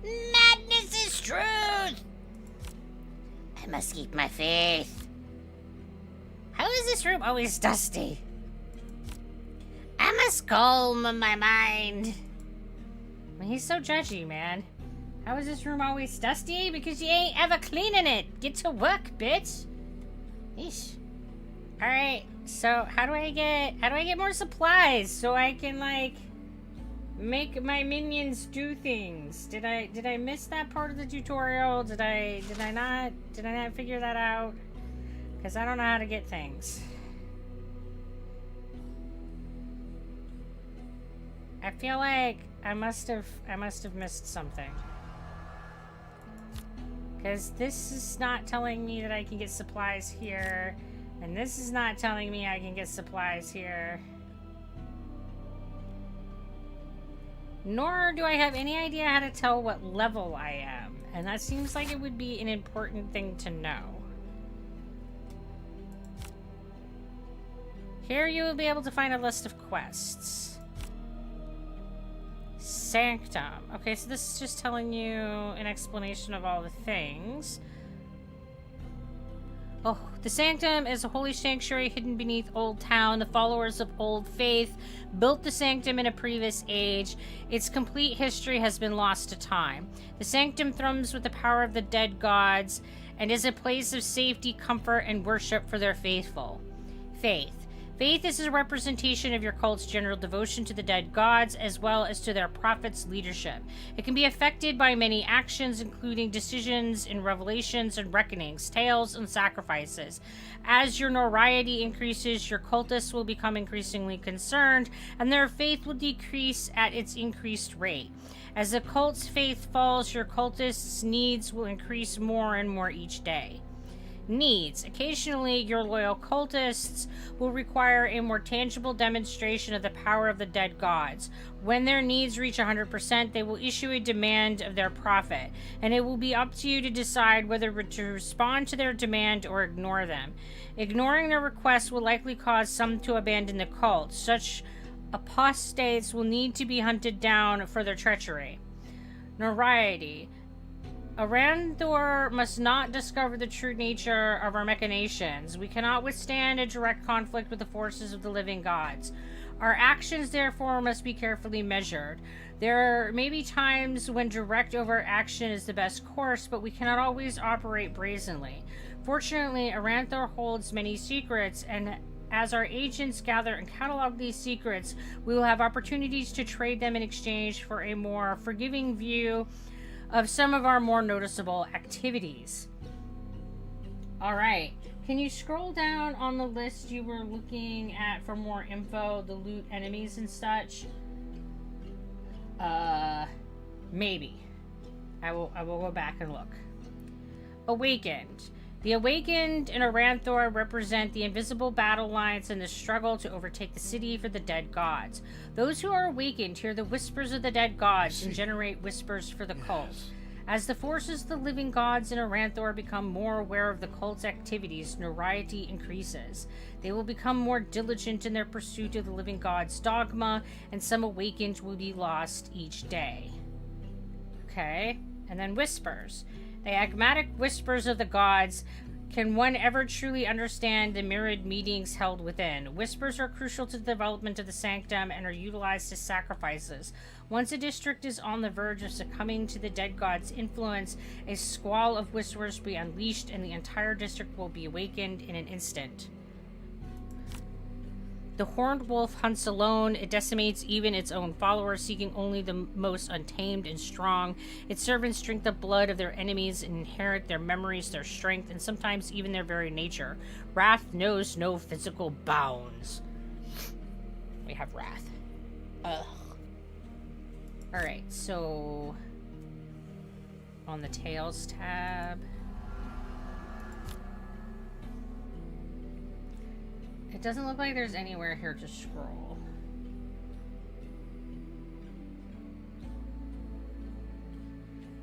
Madness is truth. I must keep my faith. How is this room always dusty? I must calm my mind. I mean, he's so judgy, man. How is this room always dusty? Because you ain't ever cleaning it. Get to work, bitch. Eesh. Alright, so how do I get more supplies so I can, like, make my minions do things. Did I miss that part of the tutorial? Did I not figure that out? Because I don't know how to get things. I feel like I must have missed something. Because this is not telling me that I can get supplies here. And this is not telling me I can get supplies here. Nor do I have any idea how to tell what level I am. And that seems like it would be an important thing to know. Here you will be able to find a list of quests. Sanctum. Okay, so this is just telling you an explanation of all the things. Oh, the Sanctum is a holy sanctuary hidden beneath Old Town. The followers of Old Faith built the Sanctum in a previous age. Its complete history has been lost to time. The Sanctum thrums with the power of the dead gods and is a place of safety, comfort, and worship for their faithful. Faith is a representation of your cult's general devotion to the dead gods as well as to their prophets' leadership. It can be affected by many actions, including decisions in revelations and reckonings, tales, and sacrifices. As your notoriety increases, your cultists will become increasingly concerned, and their faith will decrease at its increased rate. As the cult's faith falls, your cultists' needs will increase more and more each day. Needs. Occasionally, your loyal cultists will require a more tangible demonstration of the power of the dead gods. When their needs reach 100%, they will issue a demand of their prophet, and it will be up to you to decide whether to respond to their demand or ignore them. Ignoring their requests will likely cause some to abandon the cult. Such apostates will need to be hunted down for their treachery. Notoriety. Aranthor must not discover the true nature of our machinations. We cannot withstand a direct conflict with the forces of the living gods. Our actions, therefore, must be carefully measured. There may be times when direct overt action is the best course, but we cannot always operate brazenly. Fortunately, Aranthor holds many secrets, and as our agents gather and catalog these secrets, we will have opportunities to trade them in exchange for a more forgiving view of some of our more noticeable activities. Alright, can you scroll down on the list you were looking at for more info, the loot, enemies, and such? Maybe. I will go back and look. Awakened. The Awakened and Aranthor represent the invisible battle lines in the struggle to overtake the city for the dead gods. Those who are awakened hear the whispers of the dead gods and generate whispers for the cult. As the forces of the living gods in Aranthor become more aware of the cult's activities, notoriety increases. They will become more diligent in their pursuit of the living god's dogma, and some awakened will be lost each day. Okay, and then whispers. The enigmatic whispers of the gods. Can one ever truly understand the myriad meetings held within? Whispers are crucial to the development of the Sanctum and are utilized as sacrifices. Once a district is on the verge of succumbing to the dead god's influence, a squall of whispers will be unleashed and the entire district will be awakened in an instant. The horned wolf hunts alone. It decimates even its own followers, seeking only the most untamed and strong. Its servants drink the blood of their enemies and inherit their memories, their strength, and sometimes even their very nature. Wrath knows no physical bounds. We have wrath. Ugh. Alright, so on the Tales tab, it doesn't look like there's anywhere here to scroll.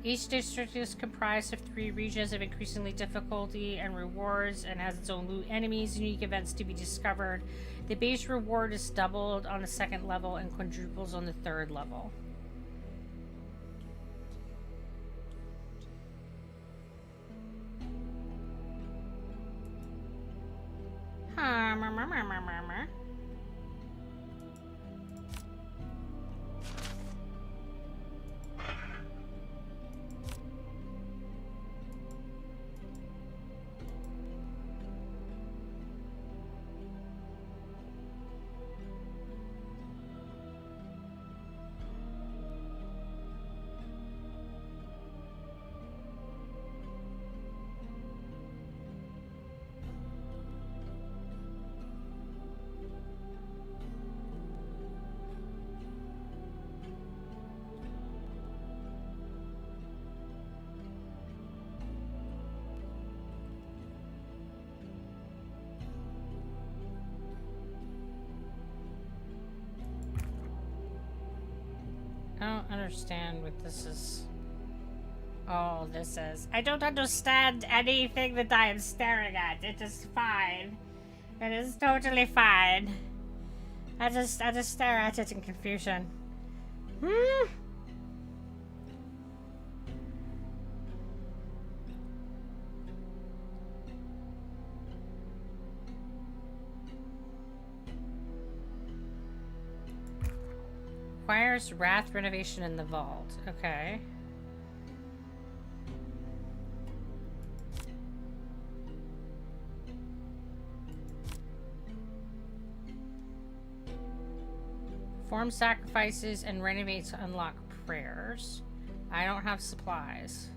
Each district is comprised of 3 regions of increasingly difficulty and rewards and has its own loot, enemies, and unique events to be discovered. The base reward is doubled on the 2nd level and quadruples on the 3rd level. don't understand what this is. Oh, this is. I don't understand anything that I am staring at. It is fine. It is totally fine. I just stare at it in confusion. Requires Wrath renovation in the vault. Okay. Perform sacrifices and renovate to unlock prayers. I don't have supplies.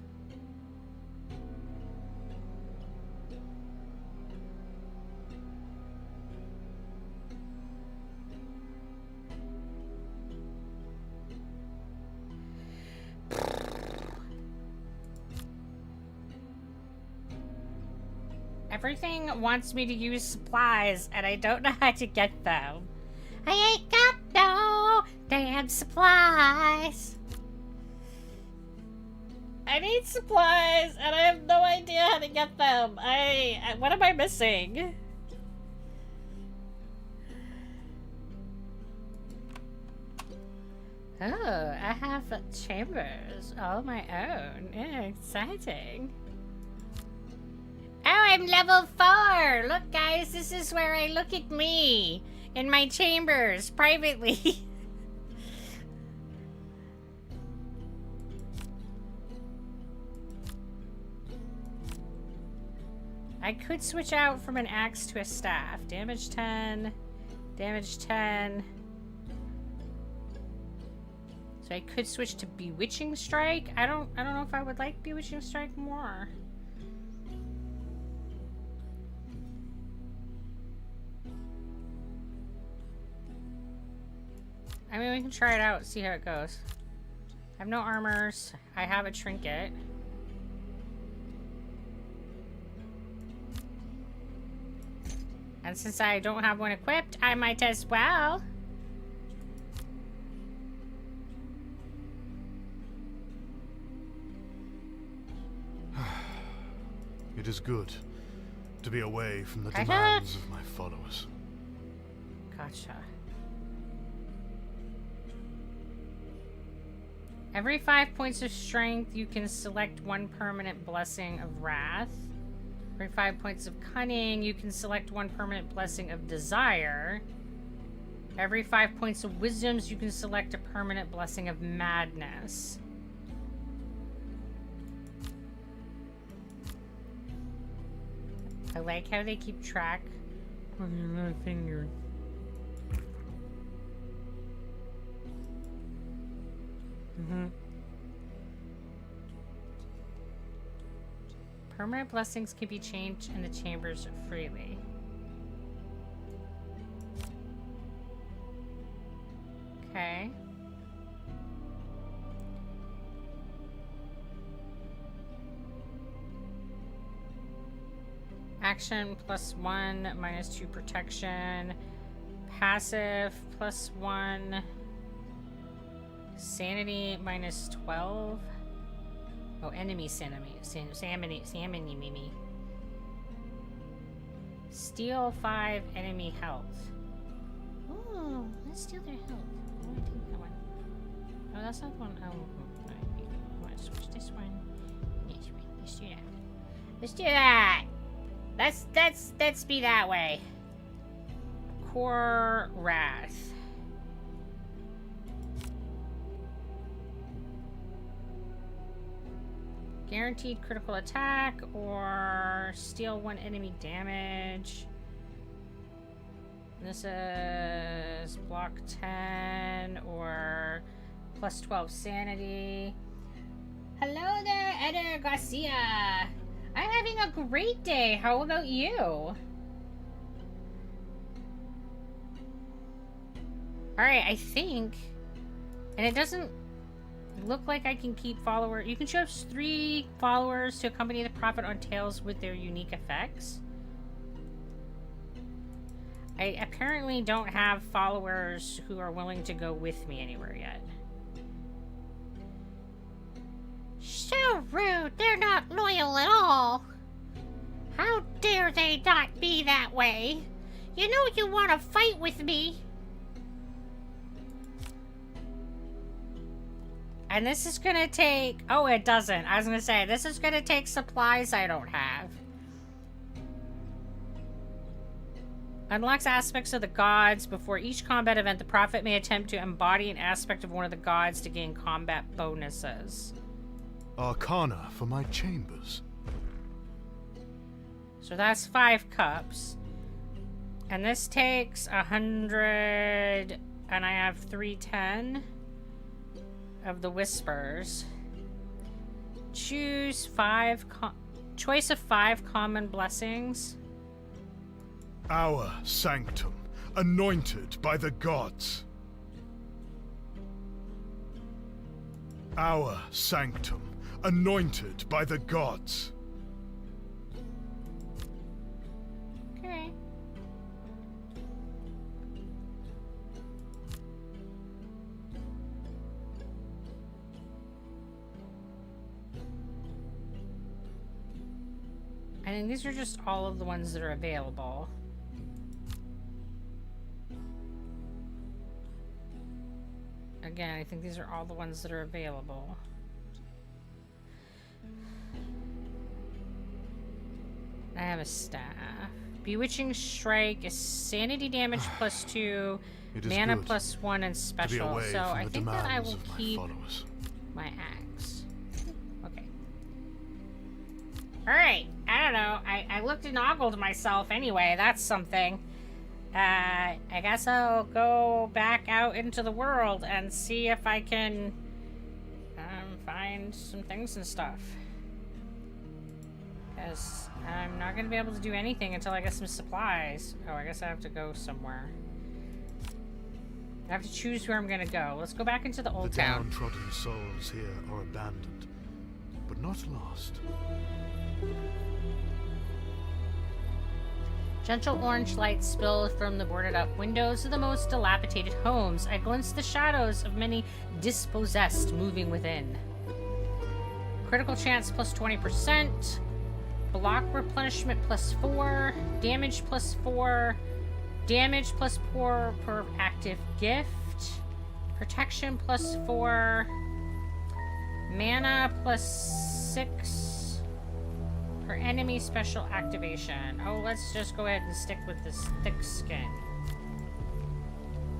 Everything wants me to use supplies, and I don't know how to get them. I ain't got no damn supplies. I need supplies, and I have no idea how to get them. What am I missing? Oh, I have chambers all my own. Yeah, exciting. Oh, I'm level 4! Look, guys, this is where I look at me. In my chambers, privately. I could switch out from an axe to a staff. Damage 10. Damage 10. So I could switch to Bewitching Strike. I don't know if I would like Bewitching Strike more. I mean, we can try it out, see how it goes. I have no armors. I have a trinket. And since I don't have one equipped, I might as well. It is good to be away from the demands of my followers. Gotcha. Every 5 points of strength, you can select one permanent blessing of wrath. Every 5 points of cunning, you can select one permanent blessing of desire. Every 5 points of wisdoms, you can select a permanent blessing of madness. I like how they keep track of your little finger. Permanent blessings can be changed in the chambers freely. Okay. Action +1, -2 protection. Passive +1. Sanity -12. Oh, enemy salmony mimi. Steal 5 enemy health. Oh, let's steal their health. I want to take that one. Oh, that's not the one. Oh, I want to switch this one. This way. Let's do that. Let's do that. Let's be that way. Core Wrath. Guaranteed critical attack or steal 1 enemy damage. This is block 10 or +12 sanity. Hello there, Eder Garcia. I'm having a great day. How about you? Alright, I think. And it doesn't look like I can keep followers. You can choose 3 followers to accompany the prophet on tales with their unique effects. I apparently don't have followers who are willing to go with me anywhere yet. So rude. They're not loyal at all. How dare they not be that way? You know you want to fight with me. And this is gonna take... Oh, it doesn't. I was gonna say, this is gonna take supplies I don't have. Unlocks aspects of the gods. Before each combat event, the prophet may attempt to embody an aspect of one of the gods to gain combat bonuses. Arcana for my chambers. So that's 5 cups. And this takes 100... And I have 310 of the whispers. Choose 5... Choice of 5 common blessings. Our sanctum, anointed by the gods. Our sanctum, anointed by the gods. Okay. I think these are just all of the ones that are available. Again, I think these are all the ones that are available. I have a staff. Bewitching Strike is sanity damage +2, mana +1, and special. So I think that I will keep my axe. Okay. Alright, I don't know. I looked and ogled myself anyway. That's something. I guess I'll go back out into the world and see if I can find some things and stuff. Because I'm not going to be able to do anything until I get some supplies. Oh, I guess I have to go somewhere. I have to choose where I'm going to go. Let's go back into the old town. The downtrodden souls here are abandoned, but not lost. Gentle orange light spilled from the boarded up windows of the most dilapidated homes. I glimpsed the shadows of many dispossessed moving within. Critical chance +20%. Block replenishment +4. Damage +4. Damage +4 per active gift. Protection +4. Mana +6. For enemy special activation. Oh, let's just go ahead and stick with this thick skin.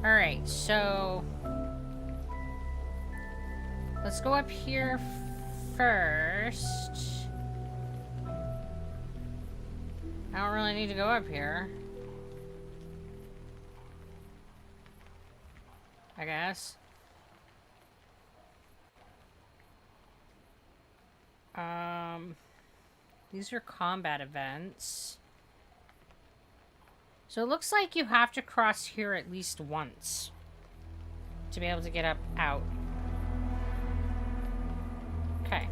Alright, so... let's go up here first. I don't really need to go up here. I guess. These are combat events. So it looks like you have to cross here at least once to be able to get out. Okay.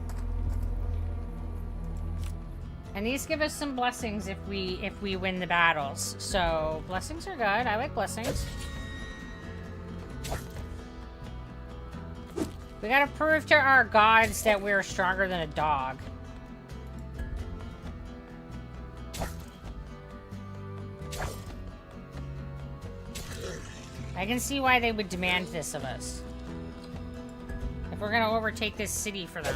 And these give us some blessings if we win the battles. So blessings are good. I like blessings. We gotta prove to our gods that we're stronger than a dog. I can see why they would demand this of us. If we're gonna overtake this city for them.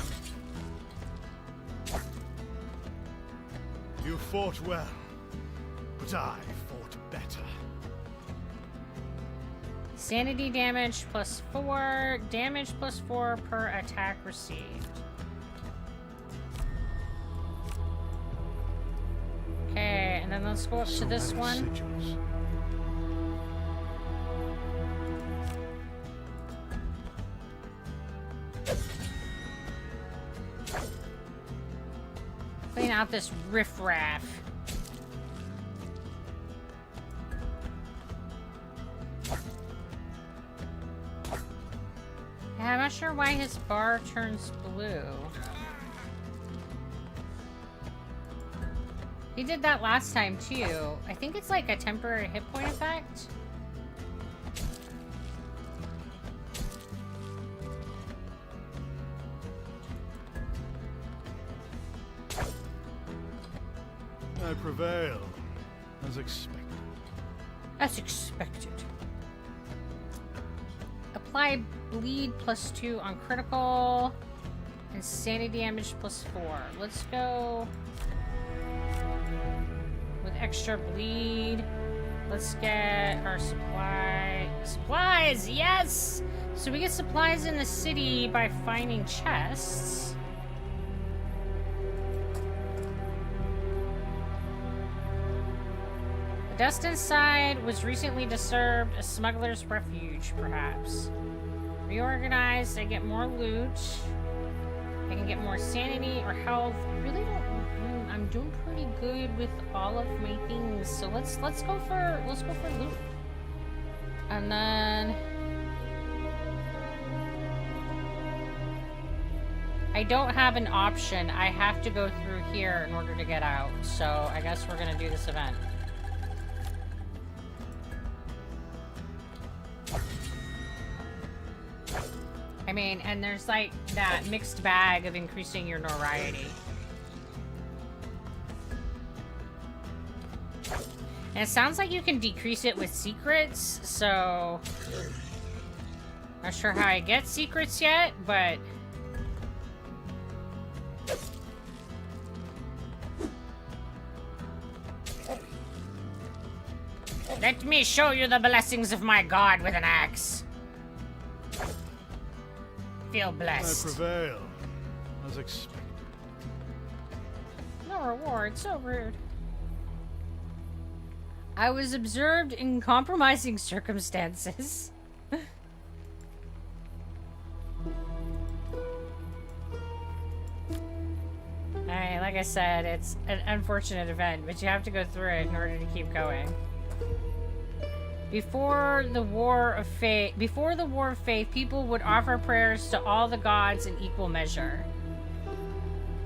You fought well, but I fought better. Sanity damage +4, damage +4 per attack received. Okay, and then let's go up to this one. Sigils. Clean out this riffraff. Yeah, I'm not sure why his bar turns blue. He did that last time too. I think it's like a temporary hit point effect. I prevail, as expected. As expected. Apply bleed +2 on critical. And sanity damage +4. Let's go with extra bleed. Let's get our supplies. Yes! So we get supplies in the city by finding chests. The dust inside was recently disturbed. A smuggler's refuge, perhaps. Reorganized. I get more loot. I can get more sanity or health. Really don't. I'm doing pretty good with all of my things. So let's go for loot. And then I don't have an option. I have to go through here in order to get out. So I guess we're gonna do this event. I mean, and there's like that mixed bag of increasing your notoriety. And it sounds like you can decrease it with secrets, so not sure how I get secrets yet, but let me show you the blessings of my god with an axe. Feel blessed. I prevail, as expected. No reward, so rude. I was observed in compromising circumstances. Alright, like I said, it's an unfortunate event, but you have to go through it in order to keep going. Before the War of Faith, people would offer prayers to all the gods in equal measure.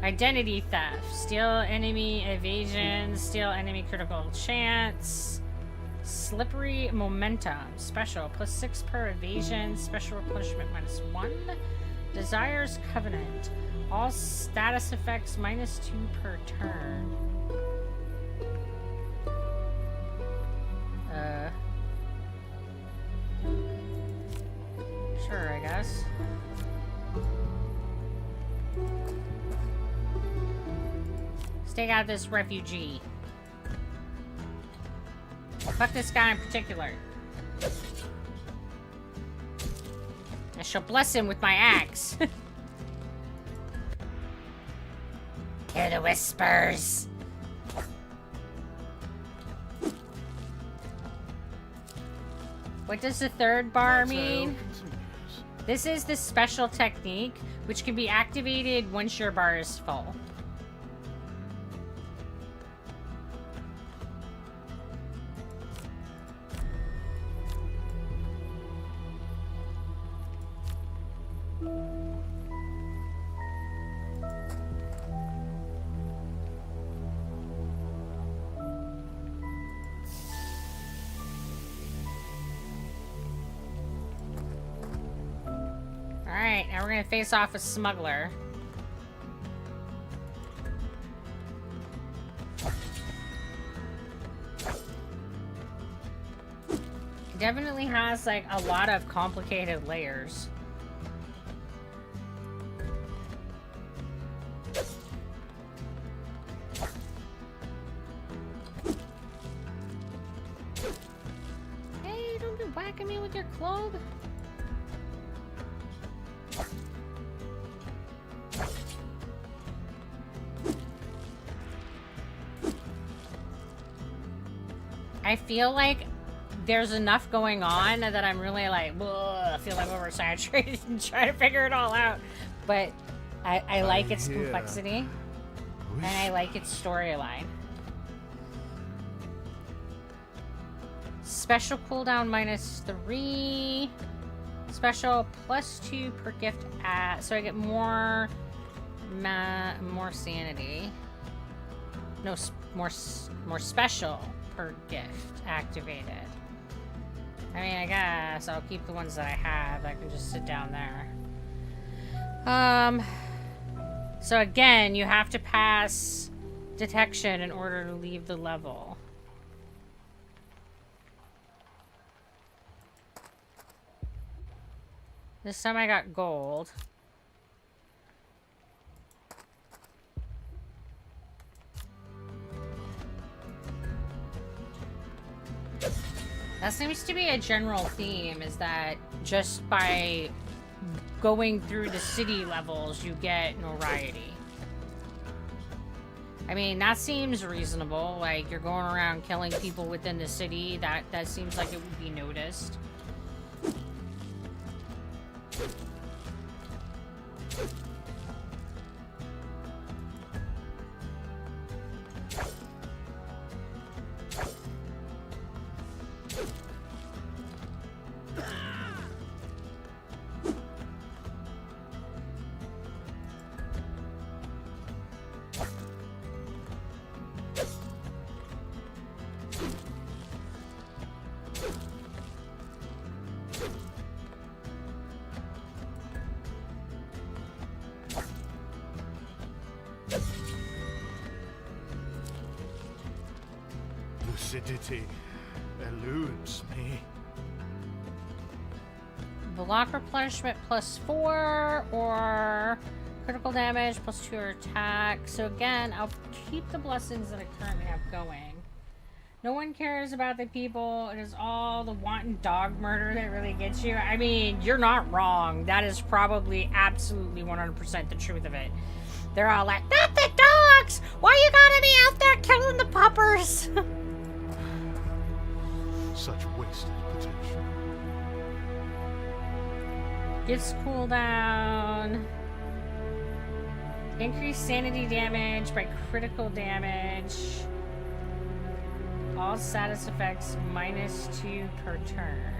Identity theft, steal enemy evasion, steal enemy critical chance, slippery momentum, special +6 per evasion, special replenishment -1, desires covenant, all status effects -2 per turn. Sure, I guess. Let's take out this refugee. Fuck this guy in particular. I shall bless him with my axe. Hear the whispers. What does the third bar mean? This is the special technique, which can be activated once your bar is full. Alright, now we're gonna face off a smuggler. Definitely has like a lot of complicated layers. Hey, don't be whacking me with your club. I feel like there's enough going on that I'm really like, I feel like oversaturated and trying to figure it all out. But I like its complexity and I like its storyline. Special cooldown -3. Special +2 per gift so I get more sanity. No, more special per gift activated. I mean, I guess I'll keep the ones that I have. I can just sit down there. So again, you have to pass detection in order to leave the level. This time I got gold. That seems to be a general theme, is that just by going through the city levels, you get notoriety. I mean, that seems reasonable. Like, you're going around killing people within the city. That seems like it would be noticed. Lucidity eludes me. Block replenishment +4 or critical damage +2 or attack. So again, I'll keep the blessings that I currently have going. No one cares about the people. It is all the wanton dog murder that really gets you. I mean, you're not wrong. That is probably absolutely 100% the truth of it. They're all like, not the dogs! Why you gotta be out there killing the puppers? Such wasted potential. Gets cooldown. Increase sanity damage by critical damage. All status effects -2 per turn.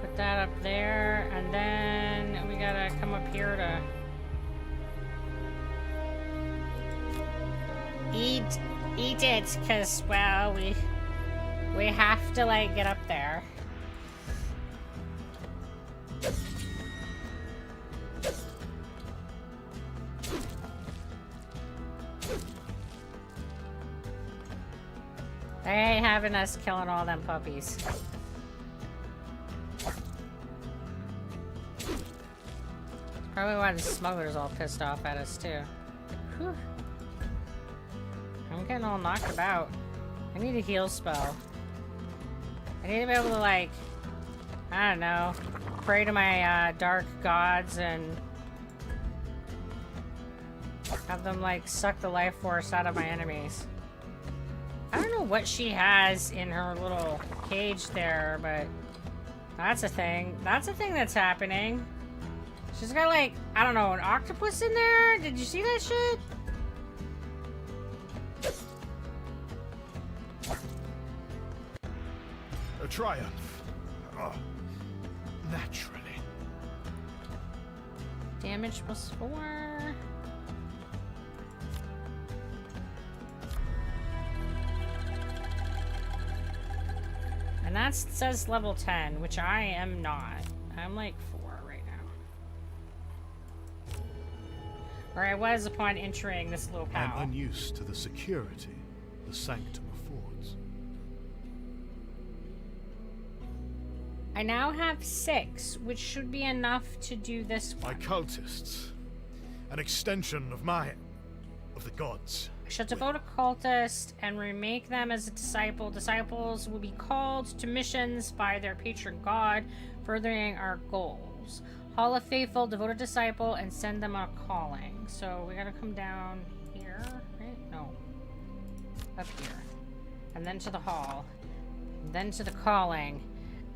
Put that up there, and then we gotta come up here to eat it, because, well, we have to, like, get up there. They ain't having us killing all them puppies. Probably why the smuggler's all pissed off at us, too. Whew. I'm getting all knocked about. I need a heal spell. I need to be able to, like, I don't know, pray to my dark gods and have them, like, suck the life force out of my enemies. I don't know what she has in her little cage there, but that's a thing. That's a thing that's happening. She's got, like, I don't know, an octopus in there? Did you see that shit? A triumph. Oh, naturally. Damage +4. And that says level 10, which I am not. I'm like 4 right now. Or I was upon entering this locale. I'm unused to the security the sanctum affords. I now have 6, which should be enough to do this one. My cultists. An extension of the gods. I shall devote a cultist and remake them as a disciple. Disciples will be called to missions by their patron god, furthering our goals. Hall of Faithful, devote a disciple, and send them on a calling. So we gotta come down here, right? No. Up here. And then to the hall. And then to the calling.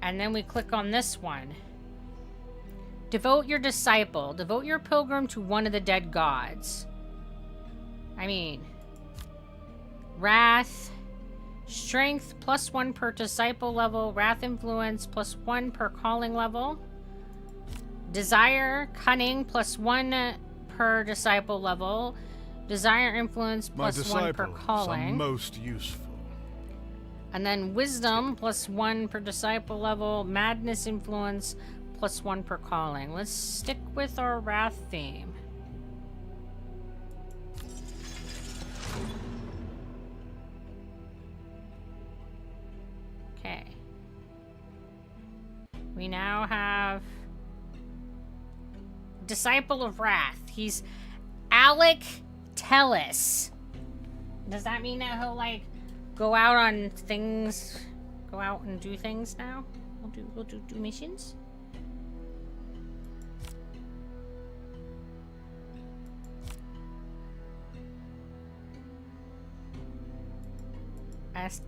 And then we click on this one. Devote your disciple. Devote your pilgrim to one of the dead gods. I mean, Wrath, Strength +1 per disciple level, Wrath Influence +1 per calling level, Desire, Cunning +1 per disciple level, Desire influence My plus 1 per disciples are calling. most useful. And then wisdom plus 1 per disciple level. Madness influence plus 1 per calling. Let's stick with our wrath theme. Okay. We now have Disciple of Wrath. He's Alec Tellis. Does that mean that he'll like go out on things, go out and do things now? We'll do missions.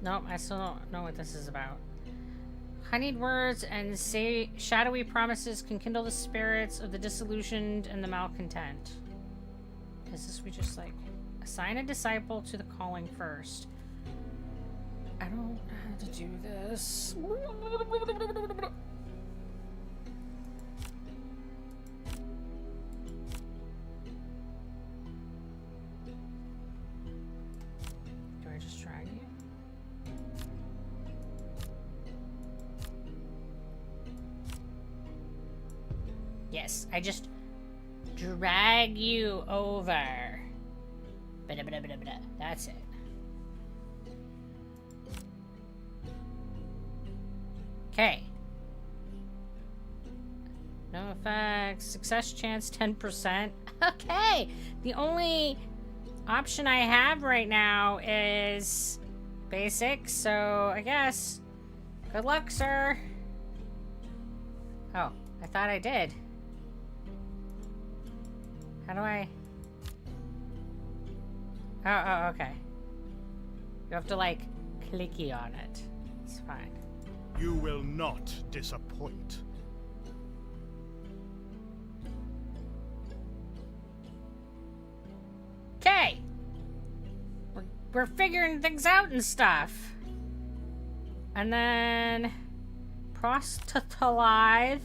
Nope, I still don't know what this is about. Honeyed words and say shadowy promises can kindle the spirits of the disillusioned and the malcontent. Is this we just like assign a disciple to the calling first? I don't know how to do this. Do I just drag you? Yes, I just drag you over. Ba-da-ba-da-ba-da-ba-da. That's it. Okay. No effects. Success chance 10%. Okay. The only option I have right now is basic, so I guess good luck, sir. Oh, I thought I did. How do I... Oh, okay. You have to, like, clicky on it. It's fine. You will not disappoint. Okay. We're figuring things out and stuff. And then... Proselythe.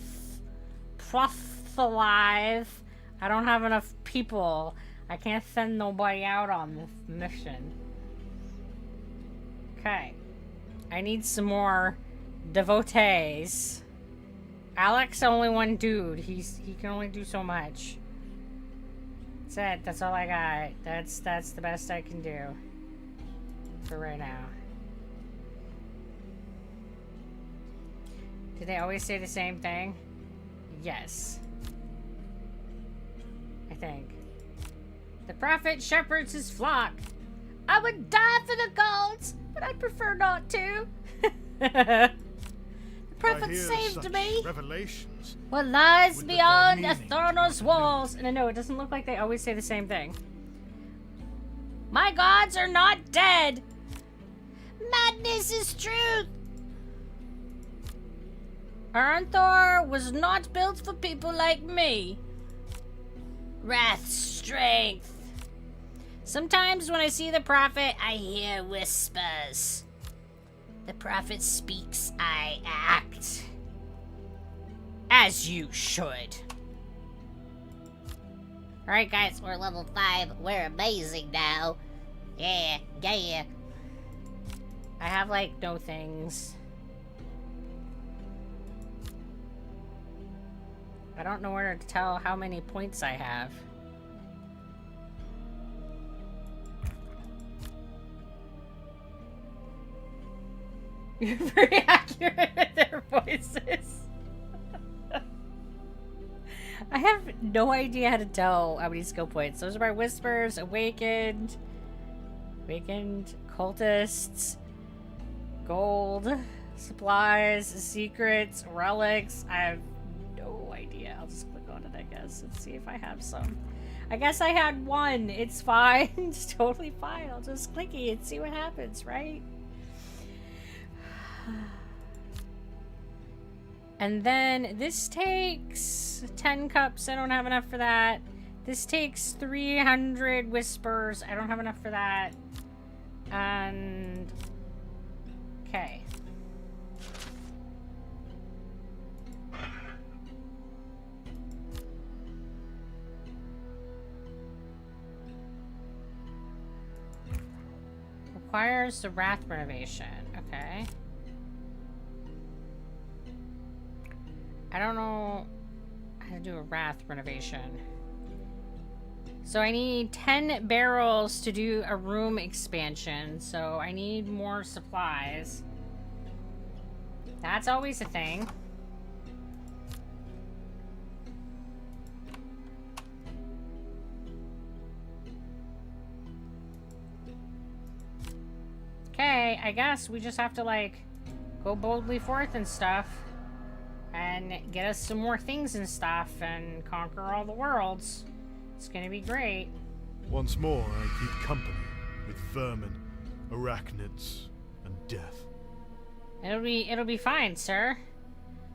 I don't have enough people. I can't send nobody out on this mission. Okay. I need some more devotees. Alex only one dude. He can only do so much. That's it. That's all I got. That's the best I can do for right now. Do they always say the same thing? Yes. I think. The prophet shepherds his flock. I would die for the gods, but I prefer not to. The prophet saved me. Revelations. What lies With the beyond meaning to Atharnos it. walls. And I know it doesn't look like they always say the same thing. My gods are not dead. Madness is truth. Aranthor was not built for people like me. Wrath strength. Sometimes when I see the prophet, I hear whispers. The prophet speaks, I act. As you should. Alright guys, we're level 5. We're amazing now. Yeah. I have like no things. I don't know where to tell how many points I have. You're very accurate with their voices. I have no idea how to tell how many skill points. Those are my whispers, awakened, cultists, gold, supplies, secrets, relics. I have no idea. I'll just click on it, I guess, and see if I have some. I guess I had one. It's fine. It's totally fine. I'll just clicky and see what happens, right? And then this takes 10 cups. I don't have enough for that. This takes 300 whispers. I don't have enough for that. And... okay. requires the Wrath renovation. Okay. I don't know how to do a Wrath renovation. So I need 10 barrels to do a room expansion. So I need more supplies. That's always a thing. Okay, I guess we just have to, like, go boldly forth and stuff. And get us some more things and stuff and conquer all the worlds. It's gonna be great. Once more, I keep company with vermin, arachnids, and death. It'll be fine, sir.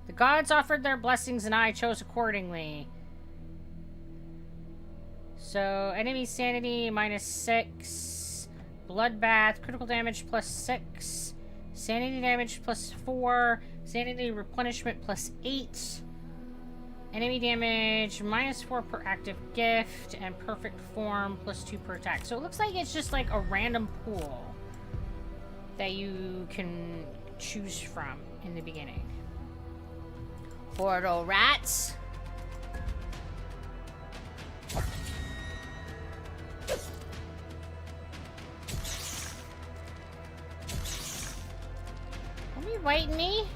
The gods offered their blessings and I chose accordingly. So, enemy sanity -6. Bloodbath, critical damage +6. Sanity damage +4. Sanity replenishment +8. Enemy damage -4 per active gift. And perfect form +2 per attack. So it looks like it's just like a random pool that you can choose from in the beginning. Portal rats. Don't be biting me.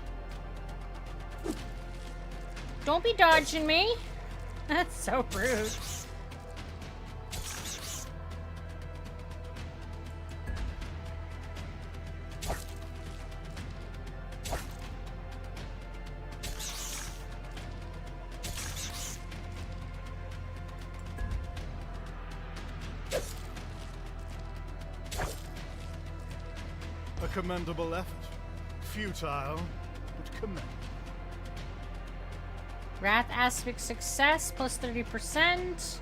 Don't be dodging me. That's so rude. A commendable effort. Futile, but commendable. Wrath aspect success +30%.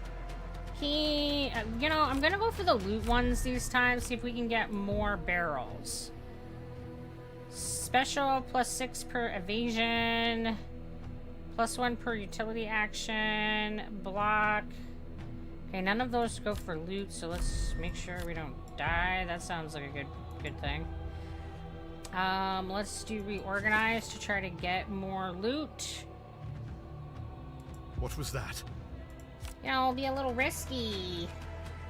You know, I'm gonna go for the loot ones these times, see if we can get more barrels. Special +6 per evasion, +1 per utility action, block. Okay, none of those go for loot, so let's make sure we don't die. That sounds like a good thing. Let's do reorganize to try to get more loot. What was that? You know, it'll be a little risky.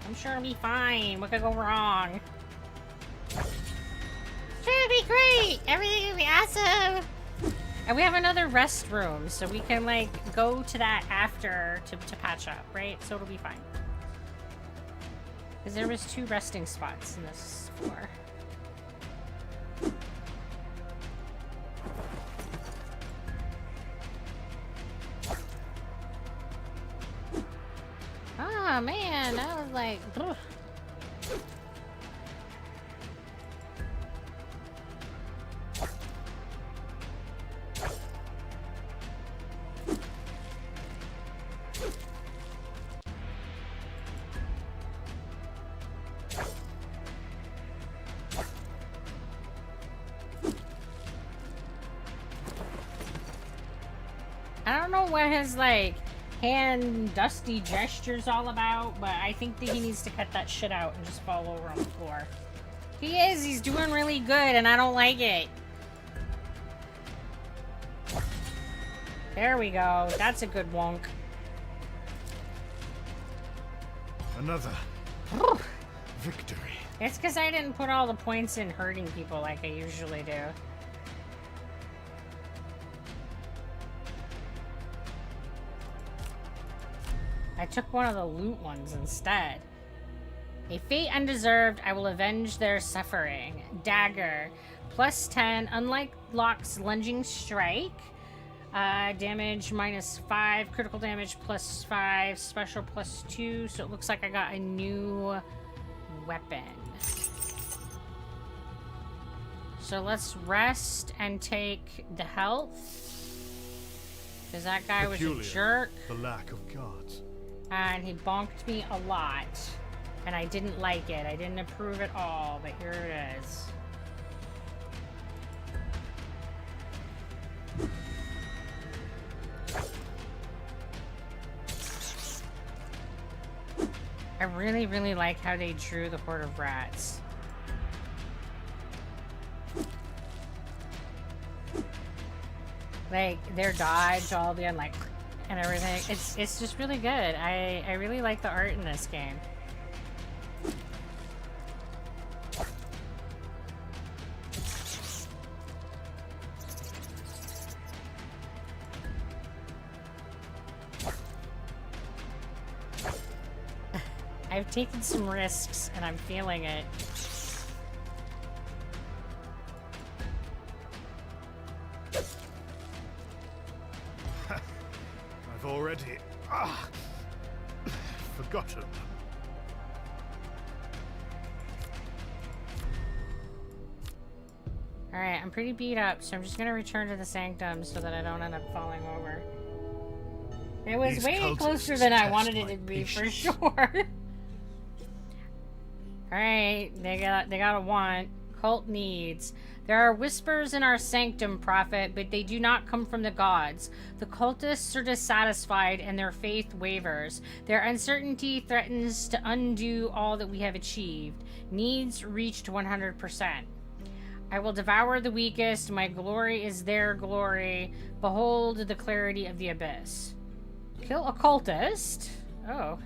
I'm sure it'll be fine. What could go wrong? It'll be great. Everything will be awesome. And we have another rest room, so we can, like, go to that after to patch up, right? So it'll be fine. Because there was 2 resting spots in this floor. Ah, man, that was like... ugh. I don't know what his, like, hand dusty gestures all about, but I think that he needs to cut that shit out and just fall over on the floor. He's doing really good, and I don't like it. There we go. That's a good wonk. Another victory. It's because I didn't put all the points in hurting people like I usually do. I took one of the loot ones instead. A fate undeserved, I will avenge their suffering. Dagger. +10, unlocks lunging strike. Damage -5, critical damage +5, special +2. So it looks like I got a new weapon. So let's rest and take the health. Because that guy was a jerk. The lack of guards. And he bonked me a lot. And I didn't like it. I didn't approve at all, but here it is. I really, really like how they drew the Horde of Rats. Like their dodge, all the like and everything. It's just really good. I really like the art in this game. I've taken some risks and I'm feeling it. I've already forgotten. Alright, I'm pretty beat up, so I'm just gonna return to the sanctum so that I don't end up falling over. It was These way cultists closer than I test wanted it my to be for patience. sure. Alright, they got a want. Cult needs. There are whispers in our sanctum, prophet, but they do not come from the gods. The cultists are dissatisfied and their faith wavers. Their uncertainty threatens to undo all that we have achieved. Needs reached 100%. I will devour the weakest. My glory is their glory. Behold the clarity of the abyss. Kill a cultist. Oh.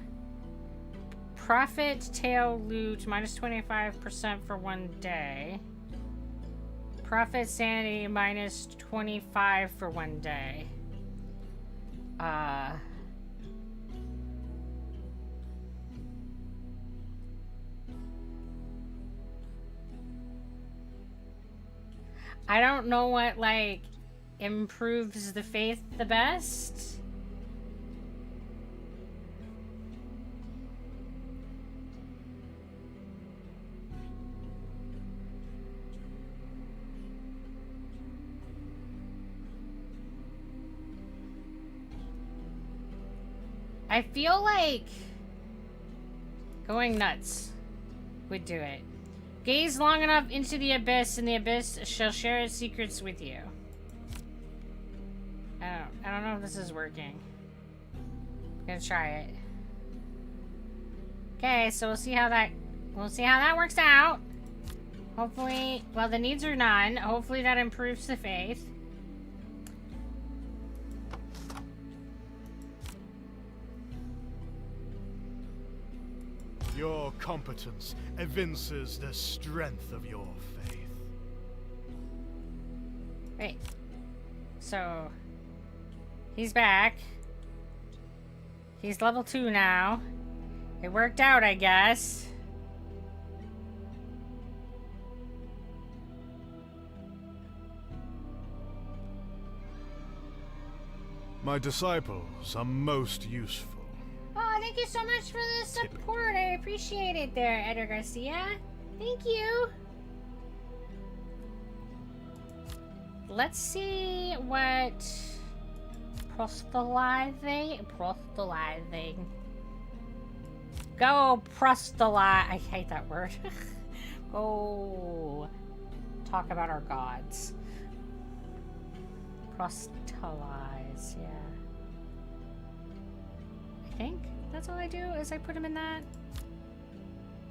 Profit tail loot minus 25% for 1 day. Profit sanity minus 25 for 1 day. I don't know what like improves the faith the best. I feel like going nuts would do it. Gaze long enough into the abyss, and the abyss shall share its secrets with you. I don't know if this is working. I'm gonna try it. Okay, so we'll see how that works out. Hopefully, well, the needs are none. Hopefully that improves the faith. Your competence evinces the strength of your faith. Wait. So, he's back. He's level 2 now. It worked out, I guess. My disciples are most useful. Oh, thank you so much for the support. I appreciate it there, Edgar Garcia. Thank you. Let's see what proselytizing. Go proselyte. I hate that word. Go talk about our gods. Proselytize, yeah. I think that's all I do is I put him in that.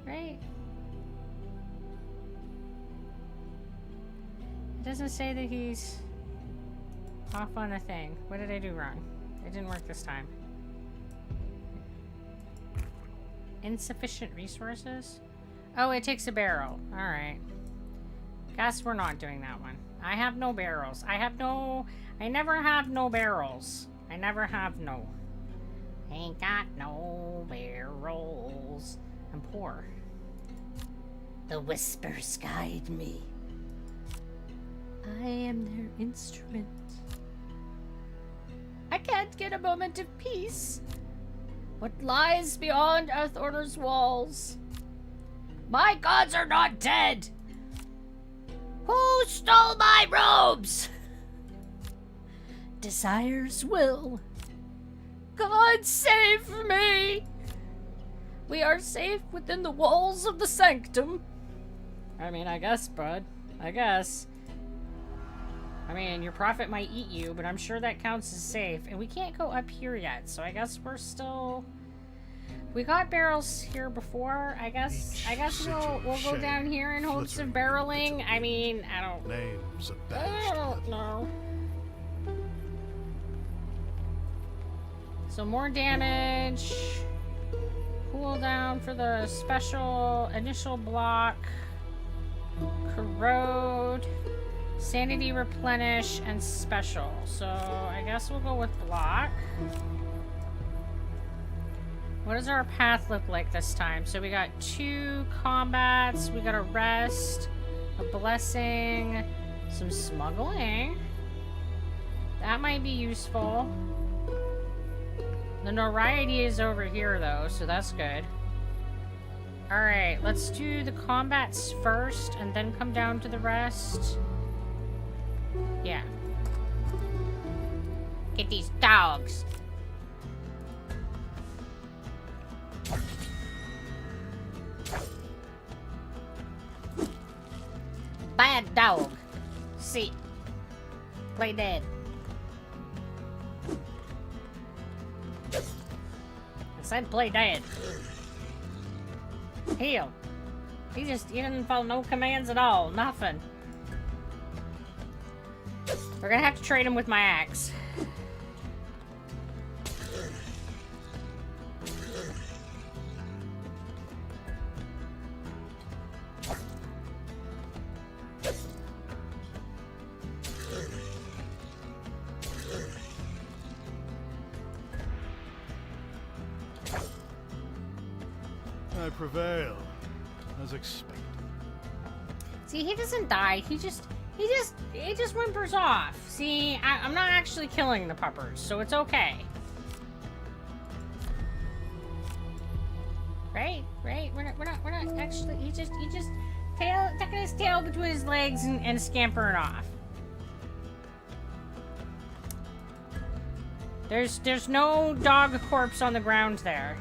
Right? It doesn't say that he's off on a thing. What did I do wrong? It didn't work this time. Insufficient resources? Oh, it takes a barrel. Alright. Guess we're not doing that one. I have no barrels. I never have no barrels. I never have no. Ain't got no barrels. I'm poor. The whispers guide me. I am their instrument. I can't get a moment of peace. What lies beyond Earthorder's walls? My gods are not dead. Who stole my robes? Desire's will. God save me! We are safe within the walls of the sanctum. I mean, I guess, bud. I guess. I mean, your prophet might eat you, but I'm sure that counts as safe. And we can't go up here yet, so I guess we're still... We got barrels here before. I guess we'll go down here in hopes of barreling. I mean, I don't Names are know. So more damage. Cooldown for the special initial block. Corrode. Sanity replenish and special. So I guess we'll go with block. What does our path look like this time? So we got 2 combats. We got a rest. A blessing. Some smuggling. That might be useful. The notoriety is over here, though, so that's good. Alright, let's do the combats first, and then come down to the rest. Yeah. Get these dogs. Bad dog. See. Play dead. I said play dead. Heal. He didn't follow no commands at all. Nothing. We're gonna have to trade him with my axe. I prevail, as expected. See, he doesn't die. He just whimpers off. See, I'm not actually killing the puppers, so it's okay. Right? We're not actually. He just tucking his tail between his legs and scampering off. There's no dog corpse on the ground there.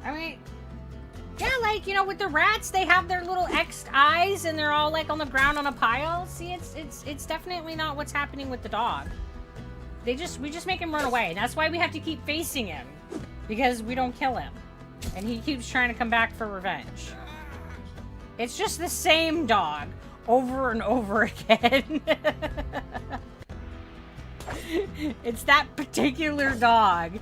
I mean, yeah, like, you know, with the rats, they have their little X'd eyes and they're all like on the ground on a pile. See, it's definitely not what's happening with the dog. We just make him run away. That's why we have to keep facing him, because we don't kill him. And he keeps trying to come back for revenge. It's just the same dog over and over again. It's that particular dog.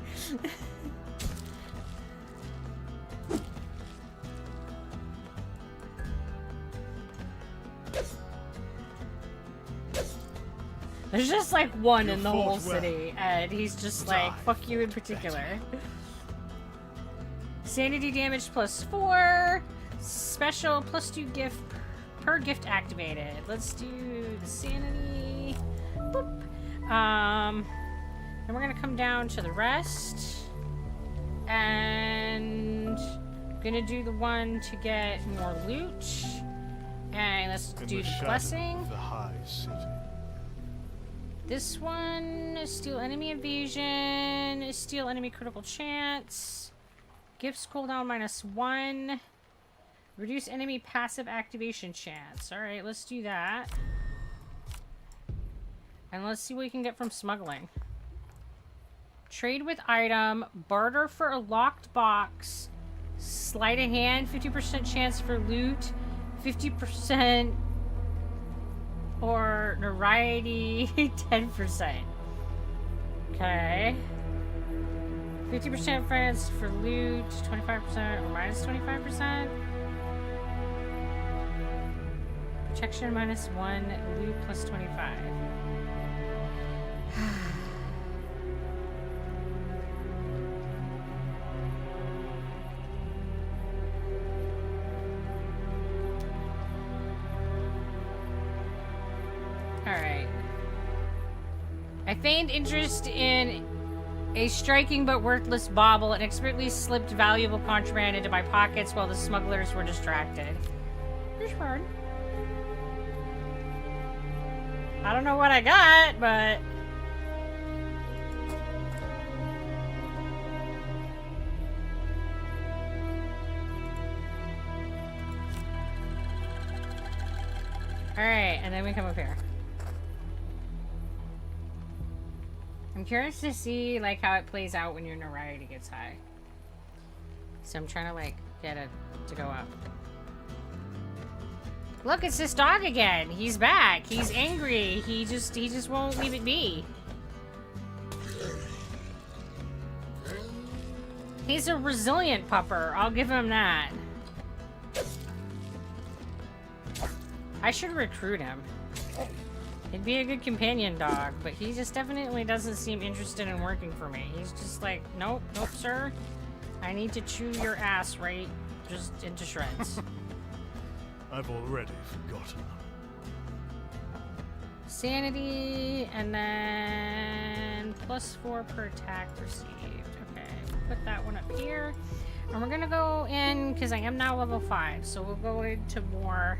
There's just like one in the whole city, and he's just like, fuck you in particular. Sanity damage +4. Special +2 gift per gift activated. Let's do the sanity. Boop. Then we're gonna come down to the rest. And gonna do the one to get more loot. And let's do the blessing. The high city. This one, steal enemy evasion, steal enemy critical chance, gifts cooldown -1, reduce enemy passive activation chance. Alright, let's do that. And let's see what we can get from smuggling. Trade with item, barter for a locked box, sleight of hand, 50% chance for loot, 50% or notoriety 10%. Okay. 50% chance for loot, 25% or -25%. Protection -1, loot +25. Alright. I feigned interest in a striking but worthless bauble and expertly slipped valuable contraband into my pockets while the smugglers were distracted. Here's fun. I don't know what I got, but... Alright, and then we come up here. I'm curious to see, like, how it plays out when your notoriety gets high. So I'm trying to, like, get it to go up. Look, it's this dog again. He's back. He's angry. He just won't leave it be. He's a resilient pupper. I'll give him that. I should recruit him. He'd be a good companion dog, but he just definitely doesn't seem interested in working for me. He's just like, nope, nope, sir. I need to chew your ass right just into shreds. I've already forgotten them. Sanity, and then +4 per attack received. Okay, put that one up here. And we're gonna go in, because I am now level 5, so we'll go into more.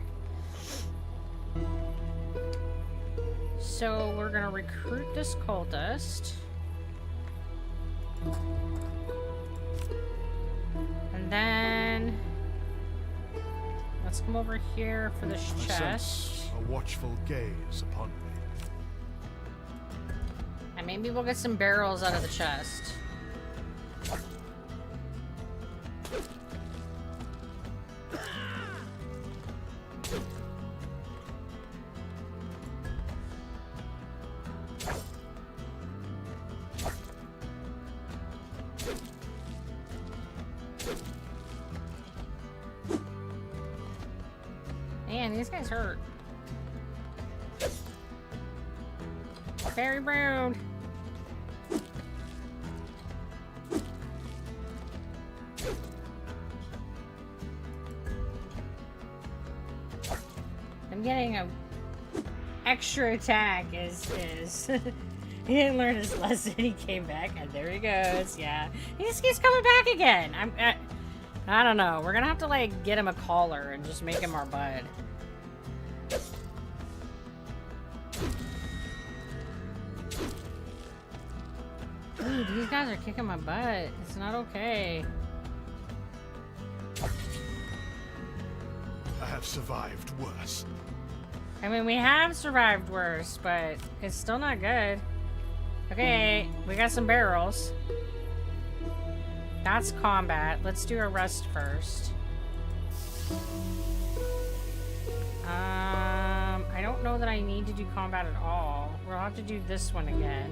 So we're gonna recruit this cultist. And then let's come over here for this I chest. sense a watchful gaze upon me. And maybe we'll get some barrels out of the chest. Man, these guys hurt. Very brown. I'm getting a extra attack is he didn't learn his lesson. He came back and there he goes. Yeah, he's coming back again. I don't know. We're gonna have to like get him a collar and just make him our bud. Dude, these guys are kicking my butt. It's not okay. I have survived worse. I mean, we have survived worse, but it's still not good. Okay, we got some barrels. That's combat. Let's do a rest first. I don't know that I need to do combat at all. We'll have to do this one again.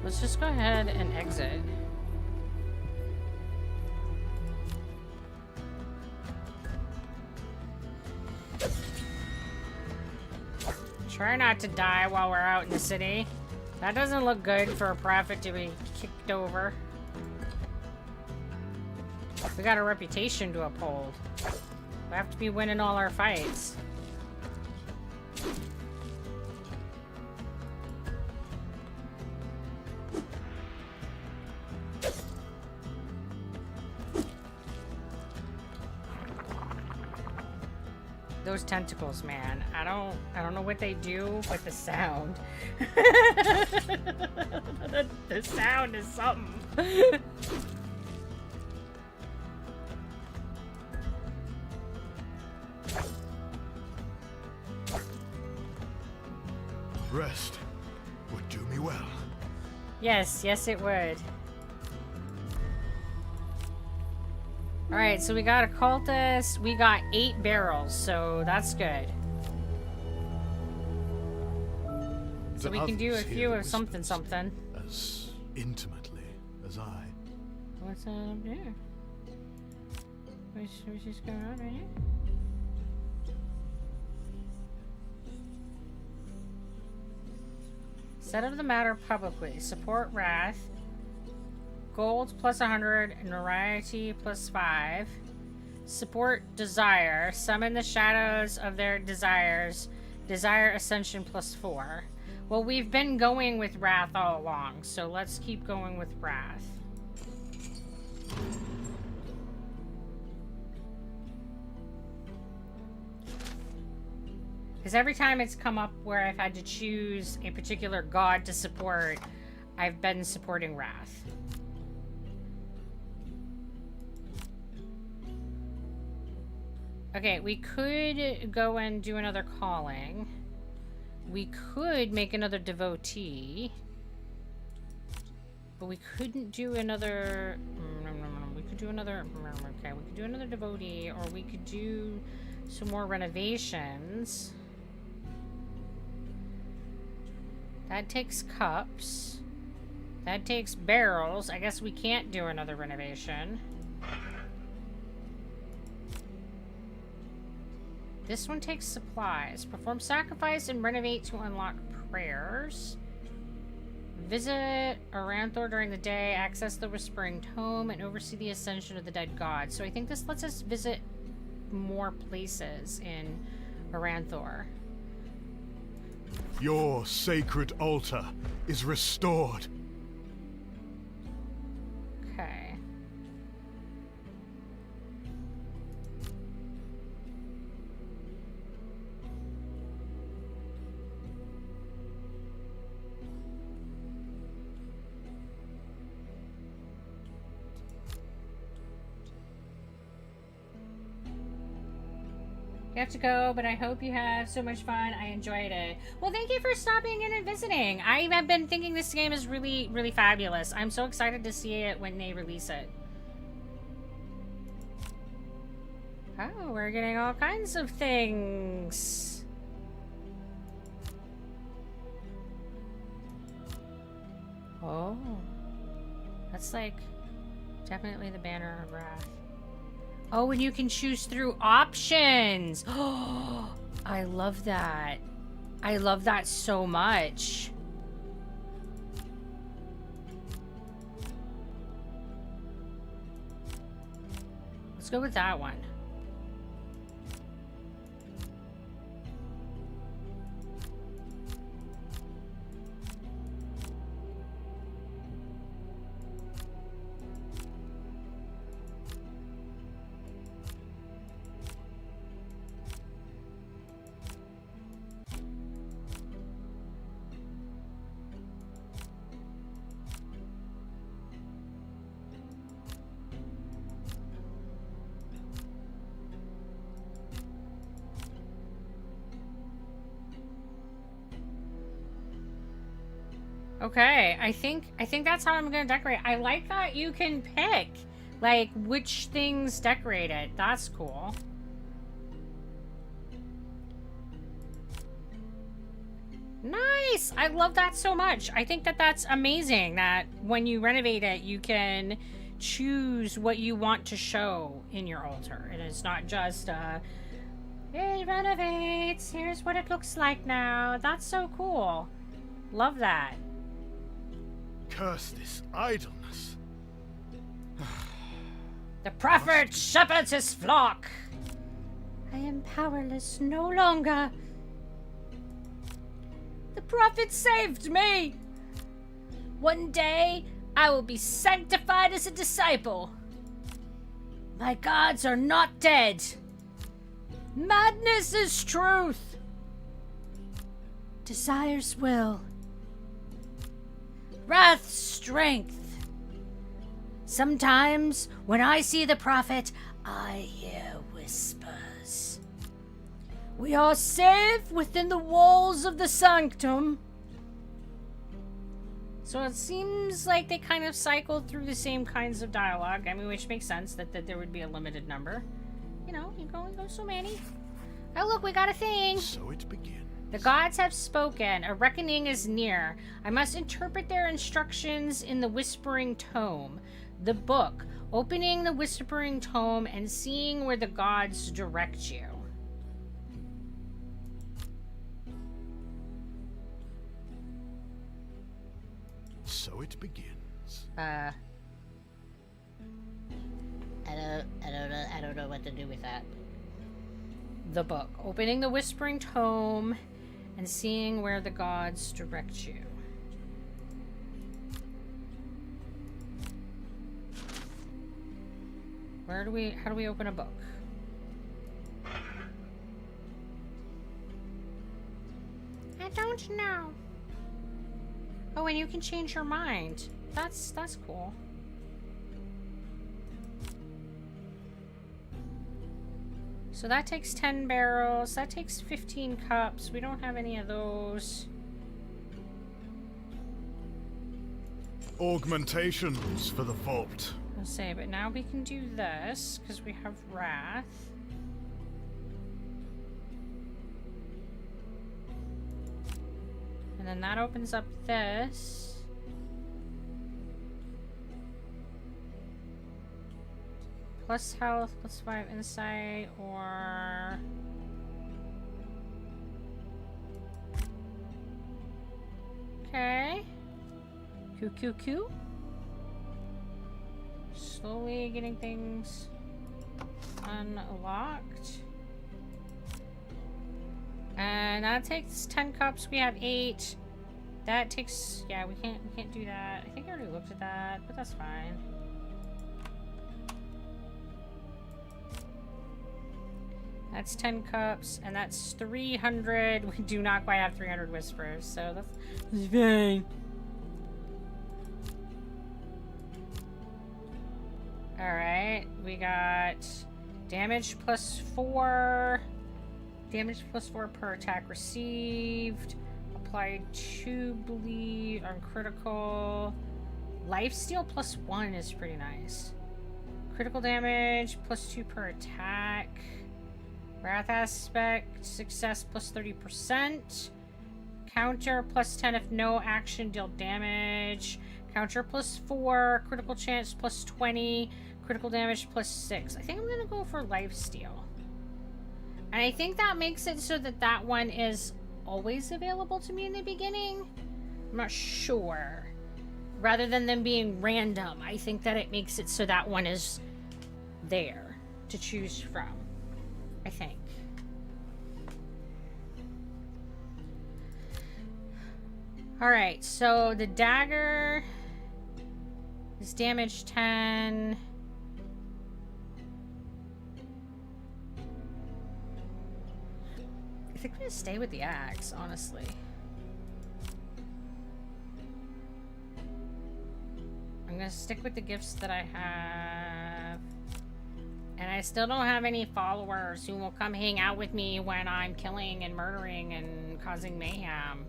Let's just go ahead and exit. Try not to die while we're out in the city. That doesn't look good for a prophet to be kicked over. We got a reputation to uphold. We have to be winning all our fights. Those tentacles, man. I don't know what they do, but the sound. the sound is something. Rest would do me well. Yes, yes it would. Alright, so we got a cultist. We got 8 barrels, so that's good. So we can do a few of something something. As intimately as I. What's up there? What's just going on right here? Set of the matter publicly. Support Wrath. Gold plus 100. Notoriety plus 5. Support Desire. Summon the shadows of their desires. Desire Ascension plus 4. Well, we've been going with Wrath all along, so let's keep going with Wrath. Because every time it's come up where I've had to choose a particular god to support, I've been supporting Wrath. Okay, we could go and do another calling. We could make another devotee. But we couldn't do another... We could could do another... Okay, we could do another devotee, or we could do some more renovations. That takes cups. That takes barrels. I guess we can't do another renovation. This one takes supplies. Perform sacrifice and renovate to unlock prayers. Visit Aranthor during the day, access the Whispering Tome, and oversee the ascension of the dead god. So I think this lets us visit more places in Aranthor. Your sacred altar is restored. Okay. You have to go, but I hope you have so much fun. I enjoyed it. Well, thank you for stopping in and visiting. I have been thinking this game is really, really fabulous. I'm so excited to see it when they release it. Oh, we're getting all kinds of things. Oh. That's like definitely the Banner of Wrath. Oh, and you can choose through options. Oh, I love that. I love that so much. Let's go with that one. Okay, I think that's how I'm gonna decorate. I like that you can pick, like, which things decorate it. That's cool. Nice! I love that so much. I think that that's amazing that when you renovate it, you can choose what you want to show in your altar. And it's not just, it renovates, here's what it looks like now. That's so cool. Love that. Curse this idleness. The prophet shepherds his flock. I am powerless no longer. The prophet saved me. One day, I will be sanctified as a disciple. My gods are not dead. Madness is truth. Desire's will. Wrath's strength. Sometimes, when I see the prophet, I hear whispers. We are safe within the walls of the sanctum. So it seems like they kind of cycle through the same kinds of dialogue. I mean, which makes sense that there would be a limited number. You know, you go so many. Oh, look, we got a thing. So it begins. The gods have spoken. A reckoning is near. I must interpret their instructions in the Whispering Tome. The book. Opening the Whispering Tome and seeing where the gods direct you. So it begins. I don't know what to do with that. The book. Opening the Whispering Tome and seeing where the gods direct you. How do we open a book? I don't know. Oh, and you can change your mind. That's cool. So that takes 10 barrels. That takes 15 cups. We don't have any of those. Augmentations for the vault. I'll say, but now we can do this because we have Wrath. And then that opens up this. Plus health, plus 5 insight, or... Okay. Q. Slowly getting things unlocked. And that takes 10 cups. We have 8. That takes... Yeah, we can't do that. I think I already looked at that, but that's fine. That's 10 cups, and that's 300. We do not quite have 300 whispers, so that's fine. Alright, we got damage plus 4. Damage plus 4 per attack received. Applied 2 bleed on critical. Lifesteal plus 1 is pretty nice. Critical damage plus 2 per attack. Wrath aspect, success plus 30%. Counter plus 10 if no action deal damage. Counter plus 4. Critical chance plus 20. Critical damage plus 6. I think I'm gonna go for lifesteal. And I think that makes it so that that one is always available to me in the beginning. I'm not sure. Rather than them being random, I think that it makes it so that one is there to choose from. I think. Alright, so the dagger is damage 10. I think I'm gonna stay with the axe, honestly. I'm gonna stick with the gifts that I have. And I still don't have any followers who will come hang out with me when I'm killing and murdering and causing mayhem.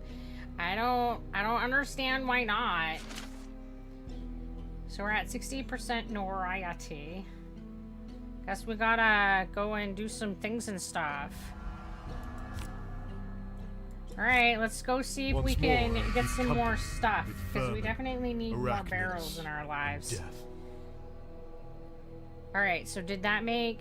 I don't understand why not. So we're at 60% notoriety. Guess we gotta go and do some things and stuff. Alright, let's go see if we can get some more stuff. Because we definitely need more barrels in our lives. Death. Alright, so did that make...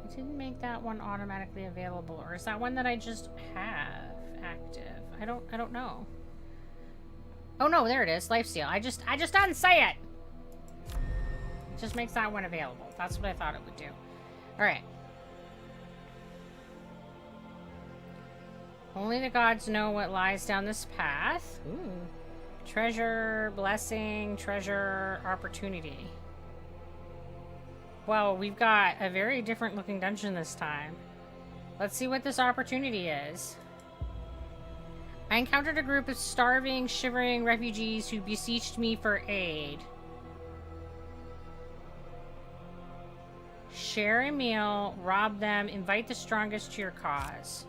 It didn't make that one automatically available. Or is that one that I just have active? I don't know. Oh no, there it is. Lifesteal. I just didn't say it! It just makes that one available. That's what I thought it would do. Alright. Only the gods know what lies down this path. Ooh. Treasure, blessing, treasure, opportunity. Well, we've got a very different looking dungeon this time. Let's see what this opportunity is. I encountered a group of starving, shivering refugees who beseeched me for aid. Share a meal, rob them, invite the strongest to your cause.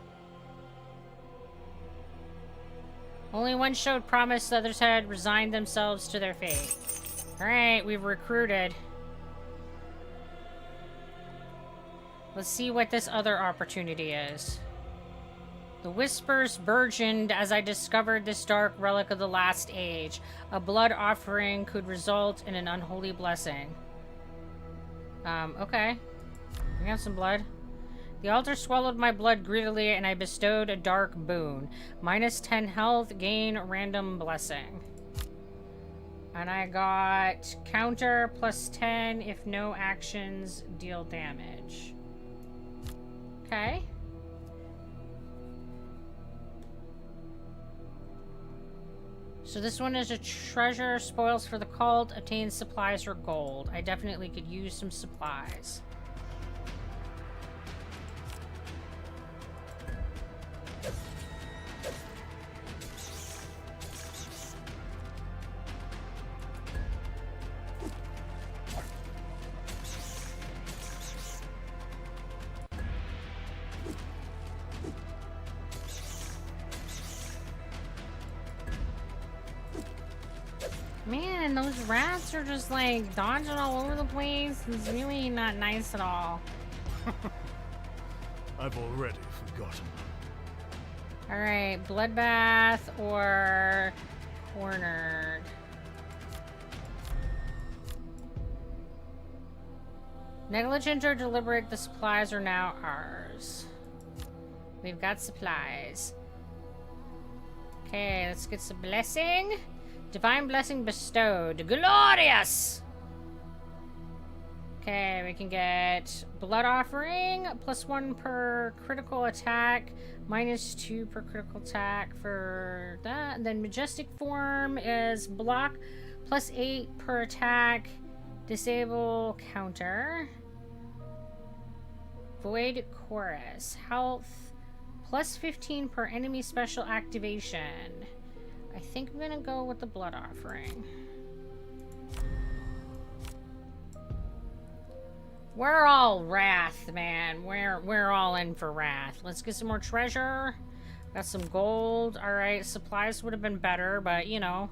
Only one showed promise, the others had resigned themselves to their fate. Alright, we've recruited. Let's see what this other opportunity is. The whispers burgeoned as I discovered this dark relic of the last age. A blood offering could result in an unholy blessing. Okay. We have some blood. The altar swallowed my blood greedily, and I bestowed a dark boon. Minus 10 health, gain random blessing. And I got counter plus 10 if no actions deal damage. Okay. So this one is a treasure, spoils for the cult, obtains supplies or gold. I definitely could use some supplies. Man, those rats are just like dodging all over the place. It's really not nice at all. I've already forgotten. Alright, bloodbath or cornered. Negligent or deliberate, the supplies are now ours. We've got supplies. Okay, let's get some blessing. Divine blessing bestowed. Glorious! Okay, we can get blood offering, +1 per critical attack, -2 per critical attack for that. And then majestic form is block, +8 per attack, disable counter. Void chorus, health, +15 per enemy special activation. I think I'm gonna go with the blood offering. We're all wrath, man. We're all in for wrath. Let's get some more treasure. Got some gold. All right, supplies would have been better, but you know.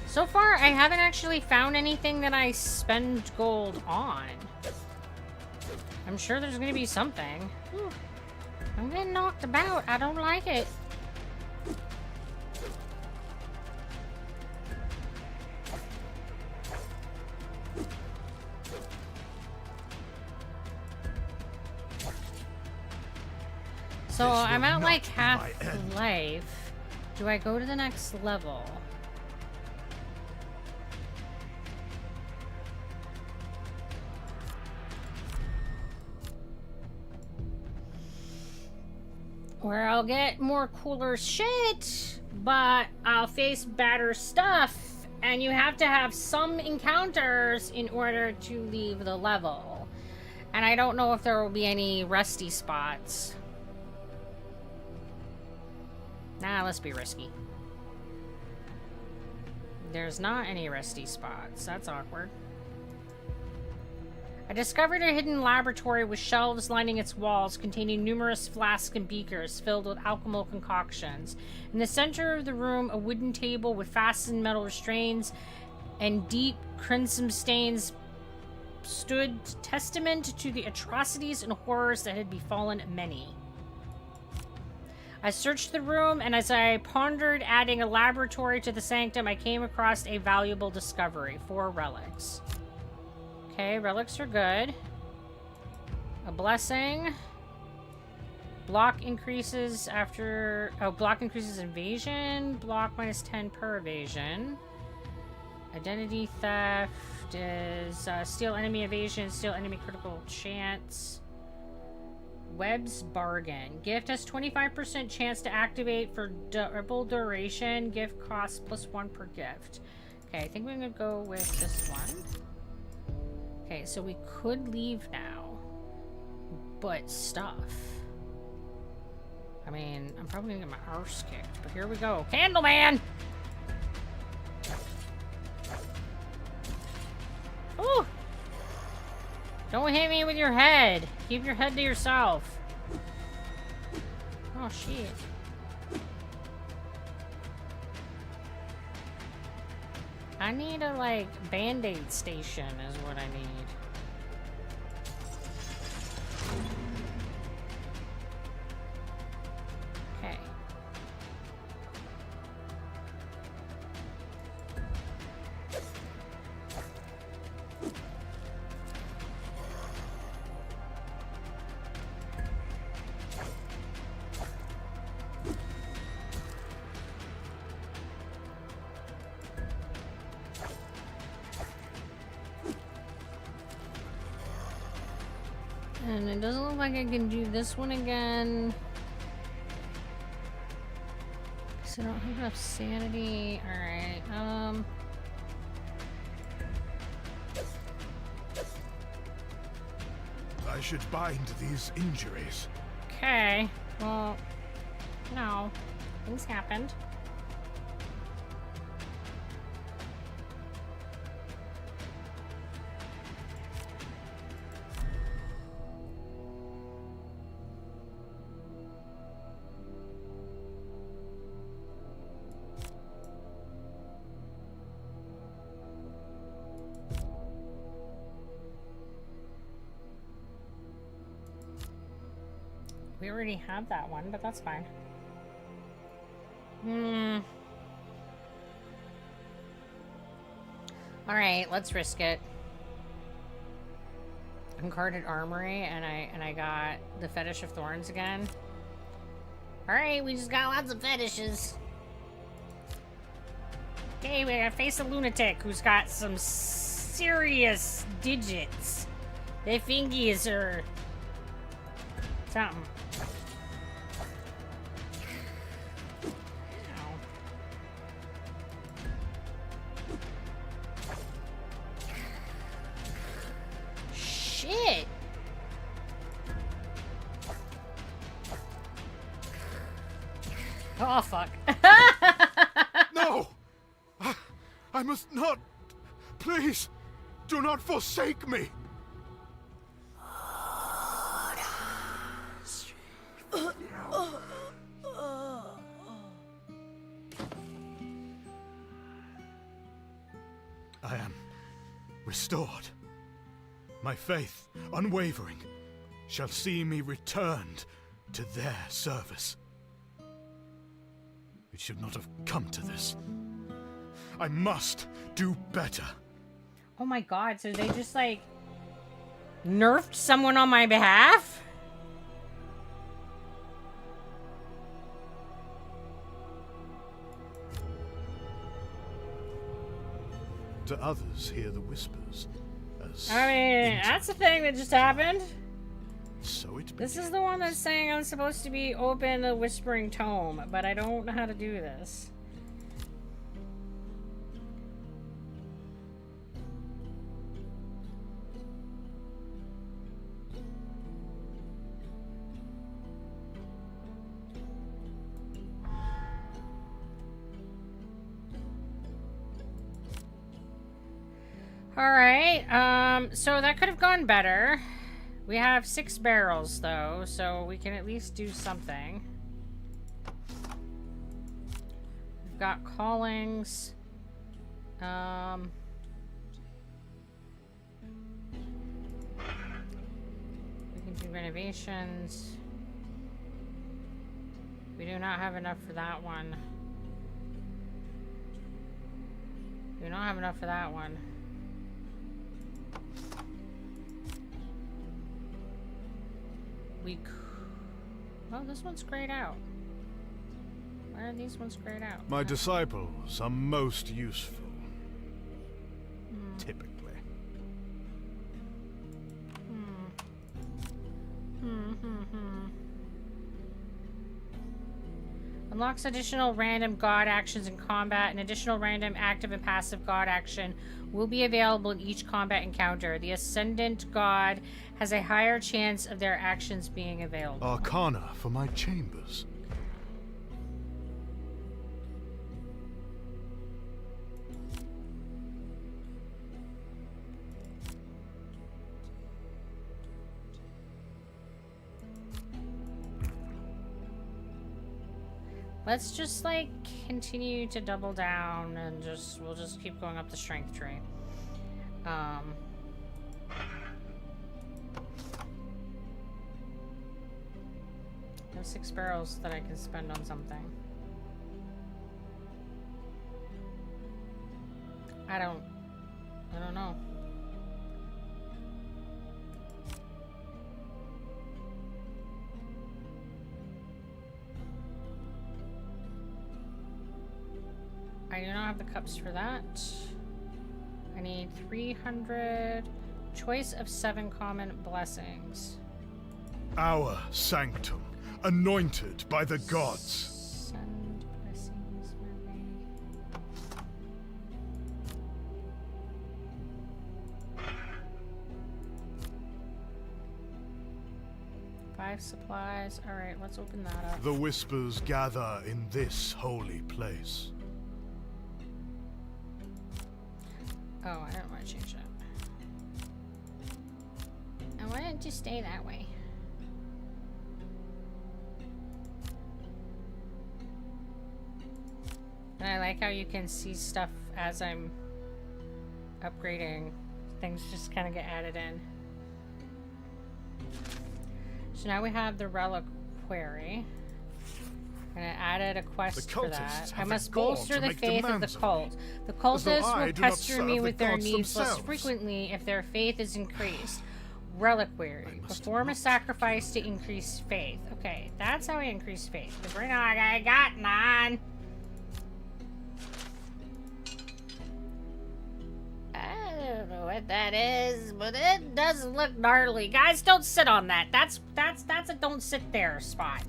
So far, I haven't actually found anything that I spend gold on. I'm sure there's gonna be something. Whew. I'm getting knocked about. I don't like it. So I'm at like half life. Do I go to the next level? Where I'll get more cooler shit, but I'll face badder stuff, and you have to have some encounters in order to leave the level. And I don't know if there will be any rusty spots. Nah, let's be risky. There's not any rusty spots. That's awkward. I discovered a hidden laboratory with shelves lining its walls containing numerous flasks and beakers filled with alchemical concoctions. In the center of the room, a wooden table with fastened metal restraints and deep crimson stains stood testament to the atrocities and horrors that had befallen many. I searched the room, and as I pondered adding a laboratory to the sanctum, I came across a valuable discovery: 4 relics. Okay, relics are good. A blessing. Block increases after... Oh, block increases evasion. Block -10 per evasion. Identity theft is steal enemy evasion, steal enemy critical chance. Web's bargain. Gift has 25% chance to activate for double duration. Gift costs +1 per gift. Okay, I think we're gonna go with this one. Okay, so we could leave now, but stuff. I mean, I'm probably gonna get my arse kicked, but here we go. Candleman! Ooh! Don't hit me with your head. Keep your head to yourself. Oh, shit. I need a, like, band-aid station is what I need. Okay. And it doesn't look like I can do this one again. Because I don't have enough sanity. Alright, I should bind these injuries. Okay. Well, no. Things happened. We already have that one, but that's fine. Alright, let's risk it. Uncarded Armory, and I got the Fetish of Thorns again. Alright, we just got lots of fetishes. Okay, we gotta face a lunatic who's got some serious digits. Their fingies are something. Ow. Shit! Oh, fuck. No! I must not. Please, do not forsake me. I am restored. My faith, unwavering, shall see me returned to their service. It should not have come to this. I must do better. Oh my god, so they just like nerfed someone on my behalf? To others hear the whispers as I mean, that's the thing that just happened. so it This is the one that's saying I'm supposed to be open the Whispering Tome, but I don't know how to do this. Alright, so that could have gone better. We have 6 barrels, though, so we can at least do something. We've got callings. We can do renovations. We do not have enough for that one. We do not have enough for that one. Oh, this one's grayed out. Why are these ones grayed out? My disciples are most useful. Typically. Unlocks additional random god actions in combat. An additional random active and passive god action will be available in each combat encounter. The Ascendant God has a higher chance of their actions being available. Arcana for my chambers. Let's just like continue to double down and we'll just keep going up the strength tree. I have 6 barrels that I can spend on something. I don't know. I do not have the cups for that. I need 300. Choice of 7 common blessings. Our sanctum, anointed by the gods. Send blessings my way. 5 supplies. Alright, let's open that up. The whispers gather in this holy place. Oh, I don't want to change that. I want it to stay that way. And I like how you can see stuff as I'm upgrading. Things just kind of get added in. So now we have the relic reliquary. And I added a quest The for cultists that. have I the must gall bolster to the make faith of the demands of cult. me, The as though cultists I will do not pester serve me the with their gods needs less themselves. frequently if their faith is increased. Reliquary. must Perform a admit. sacrifice to increase faith. Okay, that's how I increase faith. Because right now I got 9. I don't know what that is, but it doesn't look gnarly. Guys, don't sit on that. That's a don't sit there spot.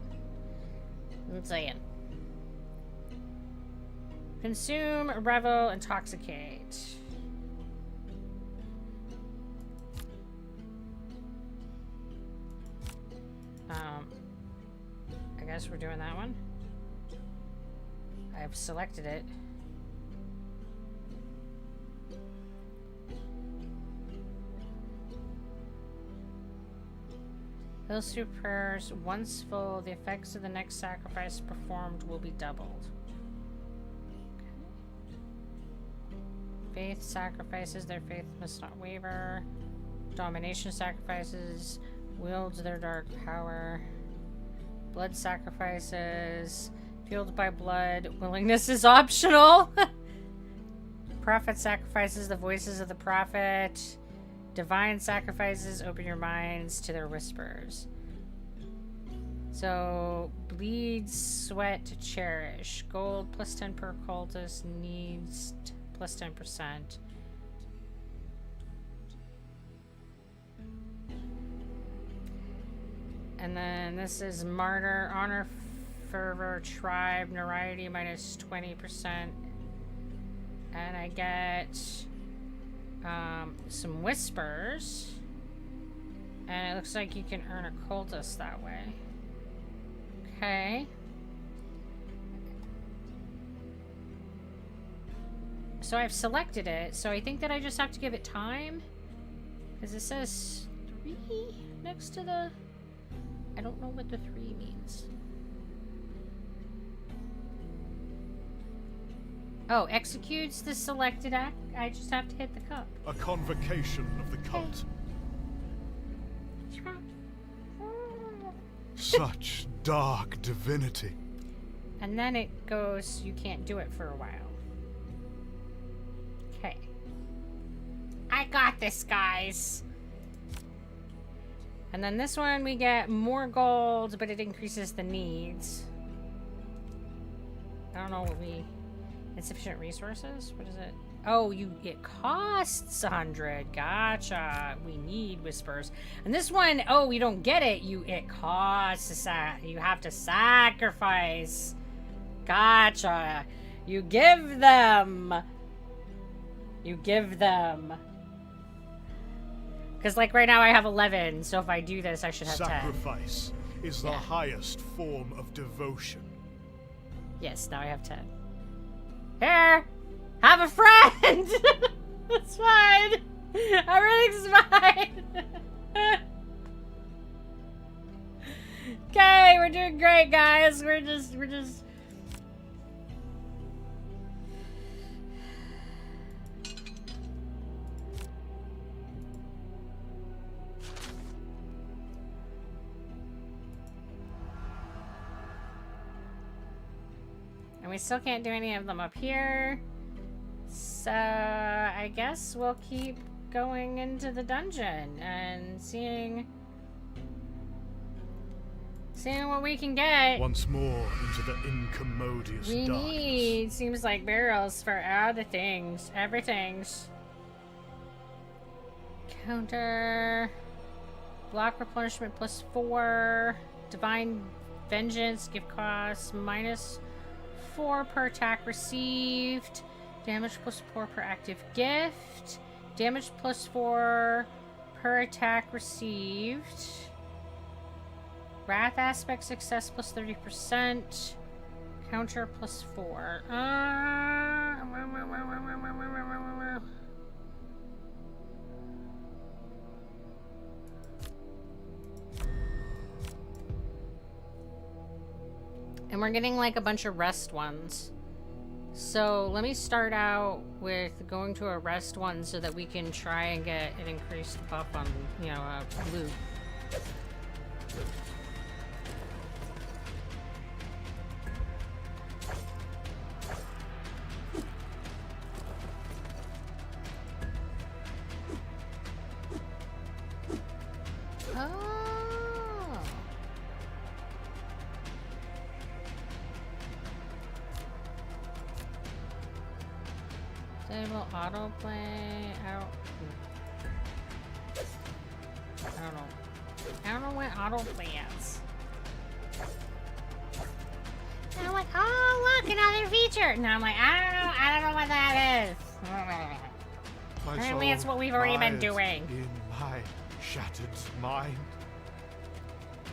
I'm saying. Consume, revel, intoxicate. I guess we're doing that one. I've selected it. Those two prayers, once full, the effects of the next sacrifice performed will be doubled. Faith sacrifices, their faith must not waver. Domination sacrifices, wields their dark power. Blood sacrifices, fueled by blood, willingness is optional. Prophet sacrifices, the voices of the prophet. Divine sacrifices, open your minds to their whispers. So, bleed, sweat, cherish. Gold plus 10 per cultist, needs plus 10%. And then this is martyr, honor, fervor, tribe, notoriety minus 20%. And I get some whispers. And it looks like you can earn a cultist that way. Okay. So I've selected it, so I think that I just have to give it time. Because it says 3 next to the... I don't know what the 3 means. Oh, executes the selected act. I just have to hit the cup. A convocation of the cult. Such dark divinity. And then it goes, you can't do it for a while. Okay. I got this, guys. And then this one we get more gold, but it increases the needs. I don't know what we... Insufficient resources? What is it? Oh, it costs 100. Gotcha. We need whispers. And this one, oh, you don't get it. It costs you have to sacrifice. Gotcha. You give them. Because like right now I have 11, so if I do this I should have 10. Sacrifice is the highest form of devotion. Yes, now I have 10. Here! Have a friend! It's fine! Everything's fine! Okay, we're doing great, guys. We're just... And we still can't do any of them up here. So I guess we'll keep going into the dungeon and seeing what we can get. Once more into the incommodious We darkness. need, seems like barrels for other things. Everything's. Counter. Block replenishment plus 4. Divine Vengeance, give cost minus 4 per attack received. Damage plus 4 per active gift. Damage plus 4 per attack received. Wrath aspect success plus 30%. Counter plus 4. And we're getting like a bunch of rest ones. So let me start out with going to a rest one so that we can try and get an increased buff on, loot. Disable autoplay. I don't know. I don't know what autoplay is. And I'm like, oh look, another feature. And I'm like, I don't know what that is. My Apparently soul it's what we've already been lies doing. in my shattered mind.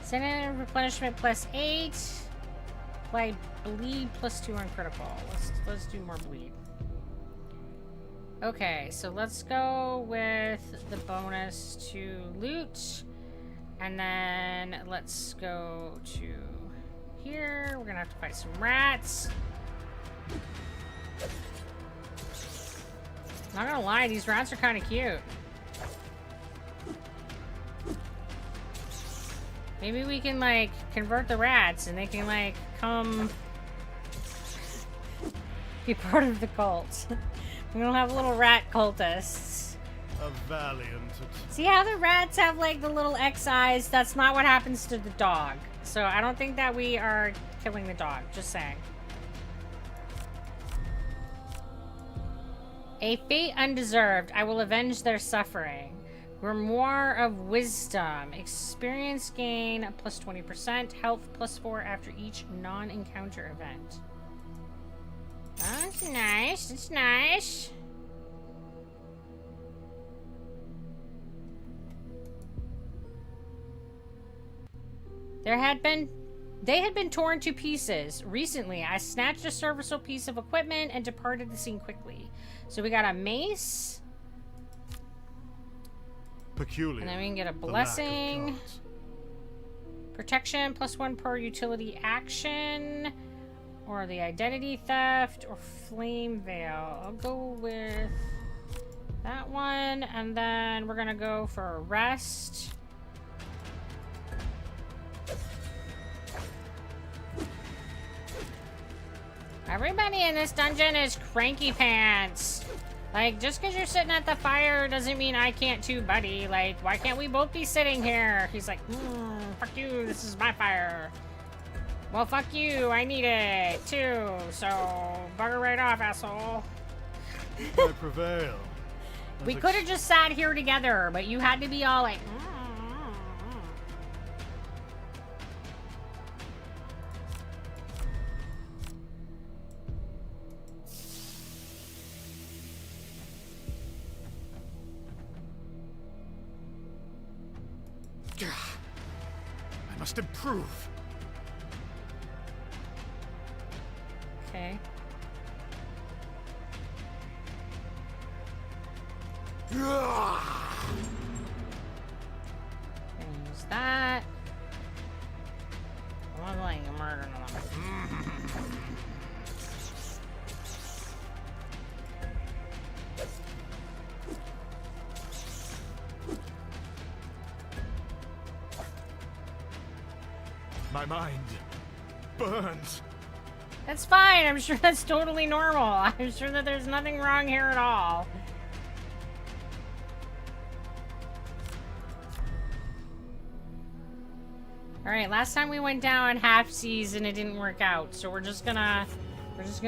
Send replenishment +8. Apply bleed +2 on critical. Let's do more bleed. Okay, so let's go with the bonus to loot. And then let's go to here. We're gonna have to fight some rats. Not gonna lie, these rats are kind of cute. Maybe we can, like, convert the rats and they can, like, come be part of the cult. We're gonna have little rat cultists. A valiant. See how the rats have, like, the little X eyes? That's not what happens to the dog. So I don't think that we are killing the dog. Just saying. A fate undeserved. I will avenge their suffering. Grimoire of Wisdom. Experience gain +20%. Health +4 after each non-encounter event. Oh, that's nice. That's nice. They had been torn to pieces. Recently, I snatched a serviceable piece of equipment and departed the scene quickly. So we got a mace. Peculiar. And then we can get a the lack of blessing. gods. Protection +1 per utility action. Or the identity theft. Or flame veil. I'll go with that one. And then we're going to go for a rest. Everybody in this dungeon is cranky pants. Like, just because you're sitting at the fire doesn't mean I can't too, buddy. Like, why can't we both be sitting here? He's like, fuck you, this is my fire. Well, fuck you, I need it, too. So, bugger right off, asshole. I prevail. We could have just sat here together, but you had to be all like, I must improve. Okay. Use that. I'm like murdering them. My mind burns. That's fine. I'm sure that's totally normal. I'm sure that there's nothing wrong here at all. Alright, last time we went down half seas and it didn't work out, so we're just gonna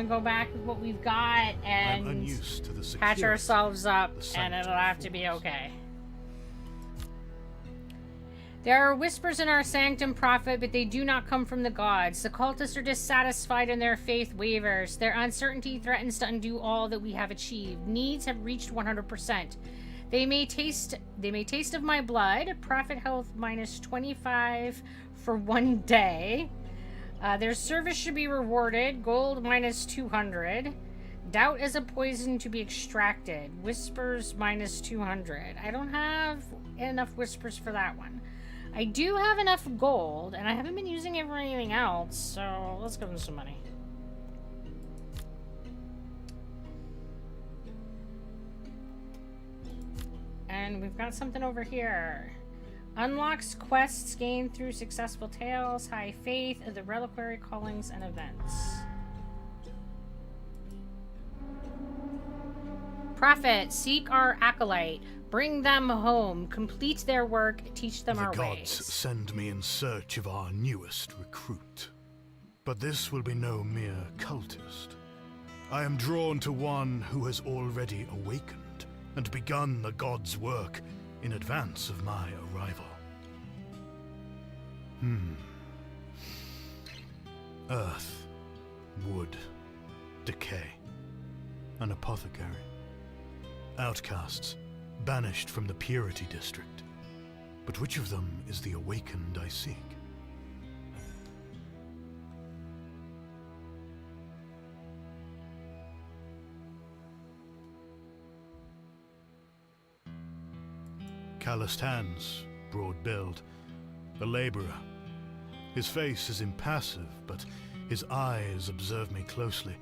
go back with what we've got I'm and unused to the patch security. ourselves up, the and it'll sanctum have to be force. okay. There are whispers in our sanctum, prophet, but they do not come from the gods. The cultists are dissatisfied and their faith wavers. Their uncertainty threatens to undo all that we have achieved. Needs have reached 100%. They may taste of my blood. Prophet health -25 for 1 day. Their service should be rewarded. Gold -200. Doubt is a poison to be extracted. Whispers -200. I don't have enough whispers for that one. I do have enough gold, and I haven't been using it for anything else, so let's give them some money. And we've got something over here. Unlocks quests gained through successful tales, high faith, the reliquary callings, and events. Prophet, seek our acolyte. Bring them home. Complete their work. Teach them The our gods ways. send me in search of our newest recruit. But this will be no mere cultist. I am drawn to one who has already awakened and begun the gods' work in advance of my arrival. Earth, wood, decay, an apothecary. Outcasts, banished from the Purity District. But which of them is the awakened I seek? Calloused hands, broad build, a laborer. His face is impassive, but his eyes observe me closely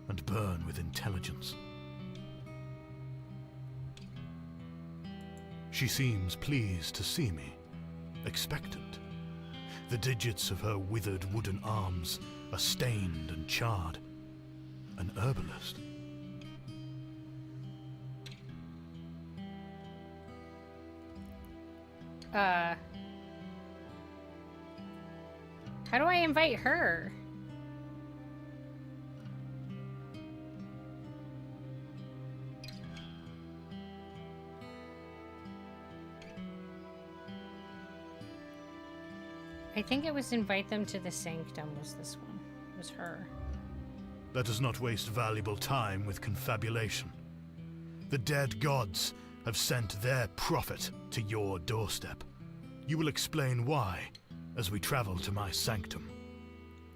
and burn with intelligence. She seems pleased to see me, expectant. The digits of her withered wooden arms are stained and charred. An herbalist. How do I invite her? I think it was invite them to the sanctum was this one. It was her. Let us not waste valuable time with confabulation. The dead gods have sent their prophet to your doorstep. You will explain why as we travel to my sanctum.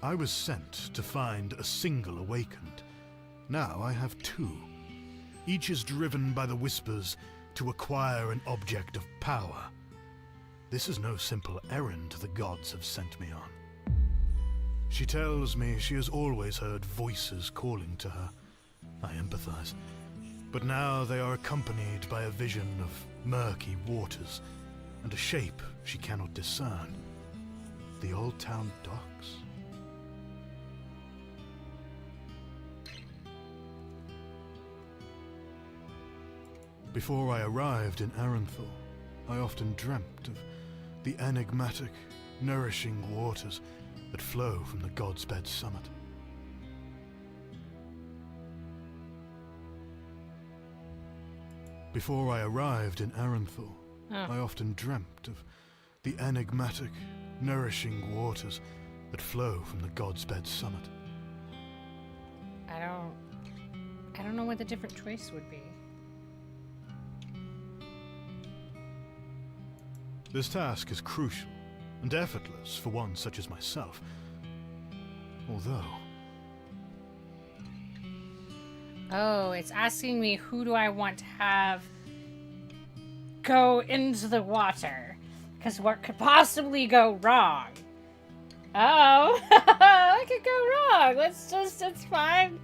I was sent to find a single awakened. Now I have two. Each is driven by the whispers to acquire an object of power. This is no simple errand the gods have sent me on. She tells me she has always heard voices calling to her. I empathize. But now they are accompanied by a vision of murky waters and a shape she cannot discern. The Old Town docks. Before I arrived in Aranthal, I often dreamt of the enigmatic, nourishing waters that flow from the God's Bed summit. Before I arrived in Aranthal, I often dreamt of the enigmatic, nourishing waters that flow from the God's Bed summit. I don't know what the different choice would be. This task is crucial and effortless for one such as myself. Although... Oh, it's asking me who do I want to have go into the water. Because what could possibly go wrong? Oh, what could go wrong? It's fine.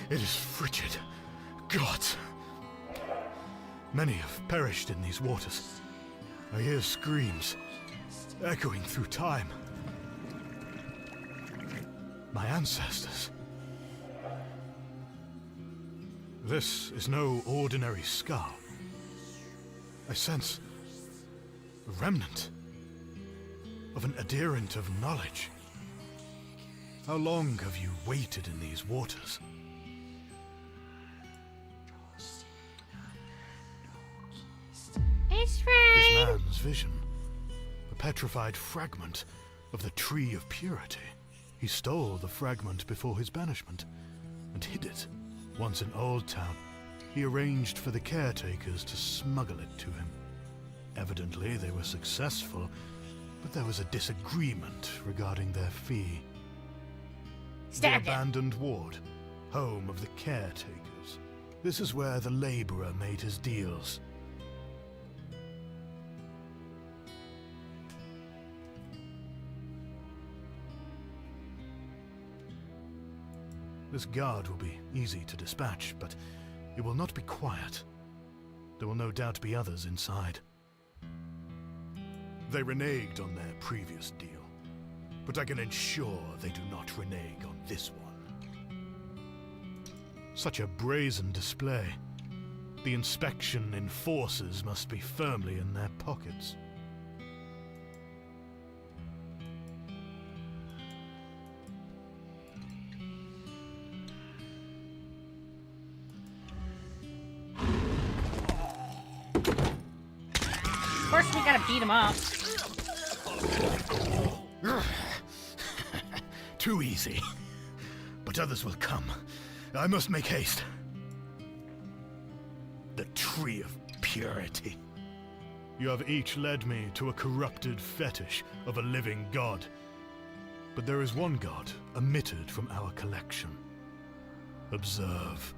It is frigid. Gods. Many have perished in these waters. I hear screams, echoing through time. My ancestors. This is no ordinary skull. I sense a remnant of an adherent of knowledge. How long have you waited in these waters? It's This fine. man's vision, a petrified fragment of the Tree of Purity. He stole the fragment before his banishment and hid it. Once in Old Town, he arranged for the caretakers to smuggle it to him. Evidently, they were successful, but there was a disagreement regarding their fee. Stab The him. abandoned ward, home of the caretakers. This is where the laborer made his deals. This guard will be easy to dispatch, but it will not be quiet. There will no doubt be others inside. They reneged on their previous deal, but I can ensure they do not renege on this one. Such a brazen display. The inspection enforcers must be firmly in their pockets. we gotta beat him up. Too easy. But others will come. I must make haste. The tree of purity. You have each led me to a corrupted fetish of a living god. But there is one god omitted from our collection. Observe.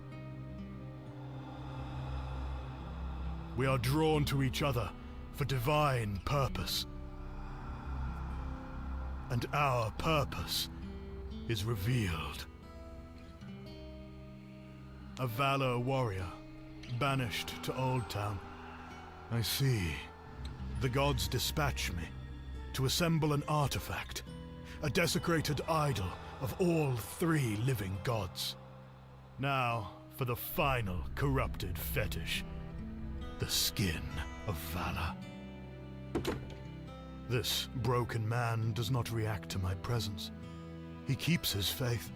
We are drawn to each other for divine purpose. And our purpose is revealed. A Valor warrior, banished to Old Town. I see. The gods dispatch me to assemble an artifact, a desecrated idol of all three living gods. Now, for the final corrupted fetish, the skin of Valor. This broken man does not react to my presence. He keeps his faith,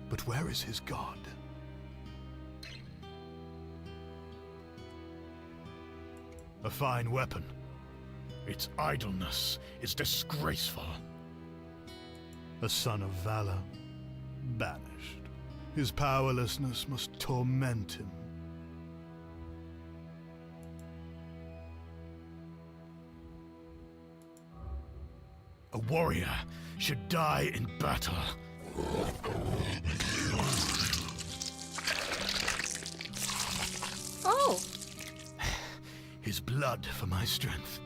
but where is his god? A fine weapon. Its idleness is disgraceful. A son of Valor, banished. His powerlessness must torment him. A warrior should die in battle. Oh! His blood for my strength.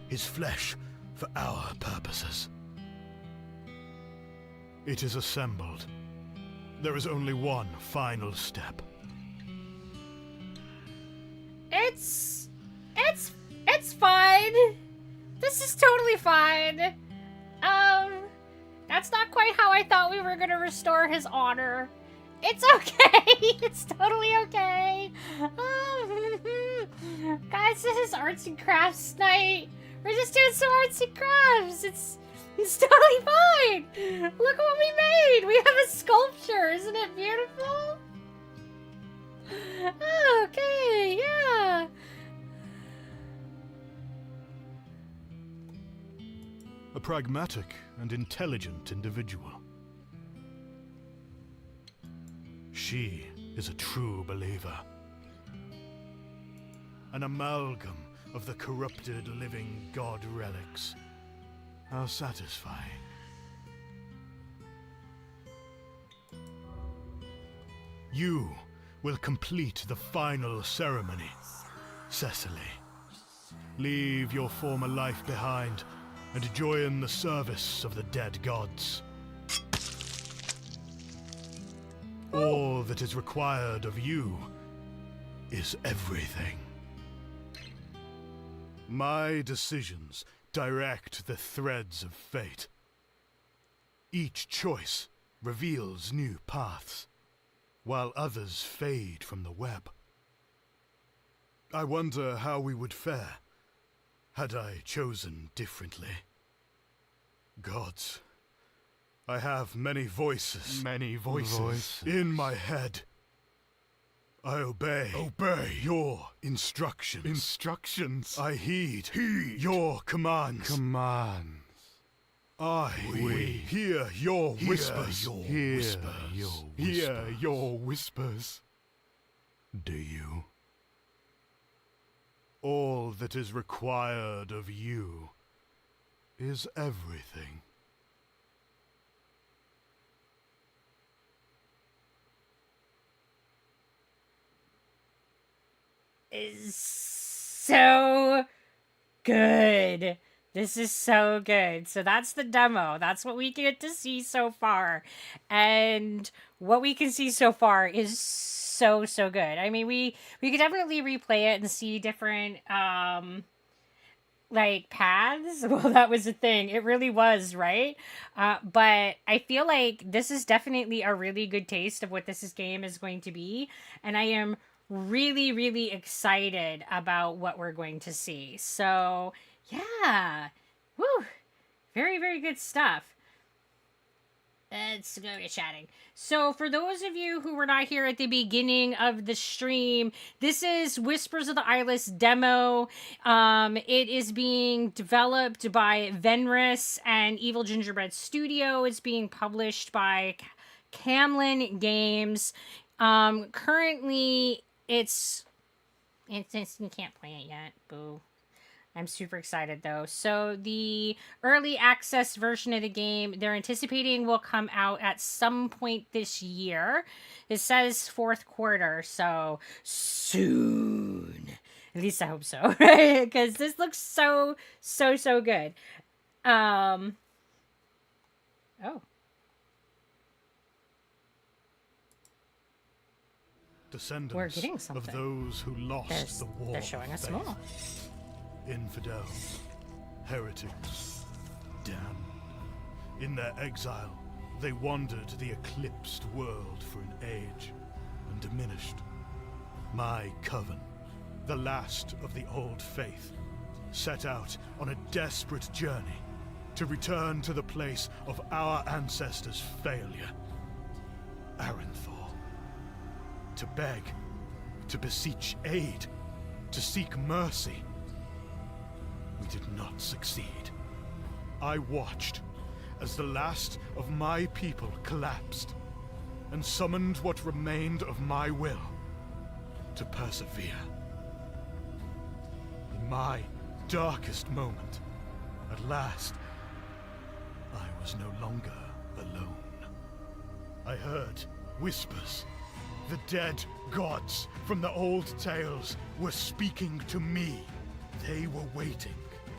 His flesh for our purposes. It is assembled. There is only one final step. It's fine. This is totally fine. That's not quite how I thought we were gonna restore his honor. It's okay. It's totally okay. Guys, this is arts and crafts night. We're just doing some arts and crafts. It's totally fine. Look what we made. We have a sculpture. Isn't it beautiful? Okay, yeah. A pragmatic and intelligent individual. She is a true believer. An amalgam of the corrupted living god relics. How satisfying. You will complete the final ceremony, Cecily. Leave your former life behind and join the service of the dead gods. All that is required of you is everything. My decisions direct the threads of fate. Each choice reveals new paths, while others fade from the web. I wonder how we would fare had I chosen differently. Gods, I have many voices. Many voices. In my head. I obey your instructions. Instructions. I heed your commands. We hear your whispers. Hear your whispers. Do you? All that is required of you is everything. Is so good. This is so good. So that's the demo. That's what we get to see so far. And what we can see so far is so good. I mean, we could definitely replay it and see different like paths. Well, that was a thing. It really was, right? But I feel like this is definitely a really good taste of what game is going to be. And I am really excited about what we're going to see. So yeah, woo, very good stuff. Let's go get chatting. So, for those of you who were not here at the beginning of the stream, this is Whispers of the Eyeless demo. It is being developed by Venris and Evil Gingerbread Studio. It's being published by Camlin Games. Currently, it's you can't play it yet. Boo. I'm super excited though. So the early access version of the game, they're anticipating will come out at some point this year. It says fourth quarter, so soon. At least I hope so, right? Because this looks so good. Oh. Descendants getting of something. those who lost the war. They're showing of us faith. more. Infidels, heretics, damned. In their exile, they wandered the eclipsed world for an age and diminished. My coven, the last of the old faith, set out on a desperate journey to return to the place of our ancestors' failure, Aranthor. To beg, to beseech aid, to seek mercy. We did not succeed. I watched as the last of my people collapsed and summoned what remained of my will to persevere. In my darkest moment, at last, I was no longer alone. I heard whispers. The dead gods from the old tales were speaking to me. They were waiting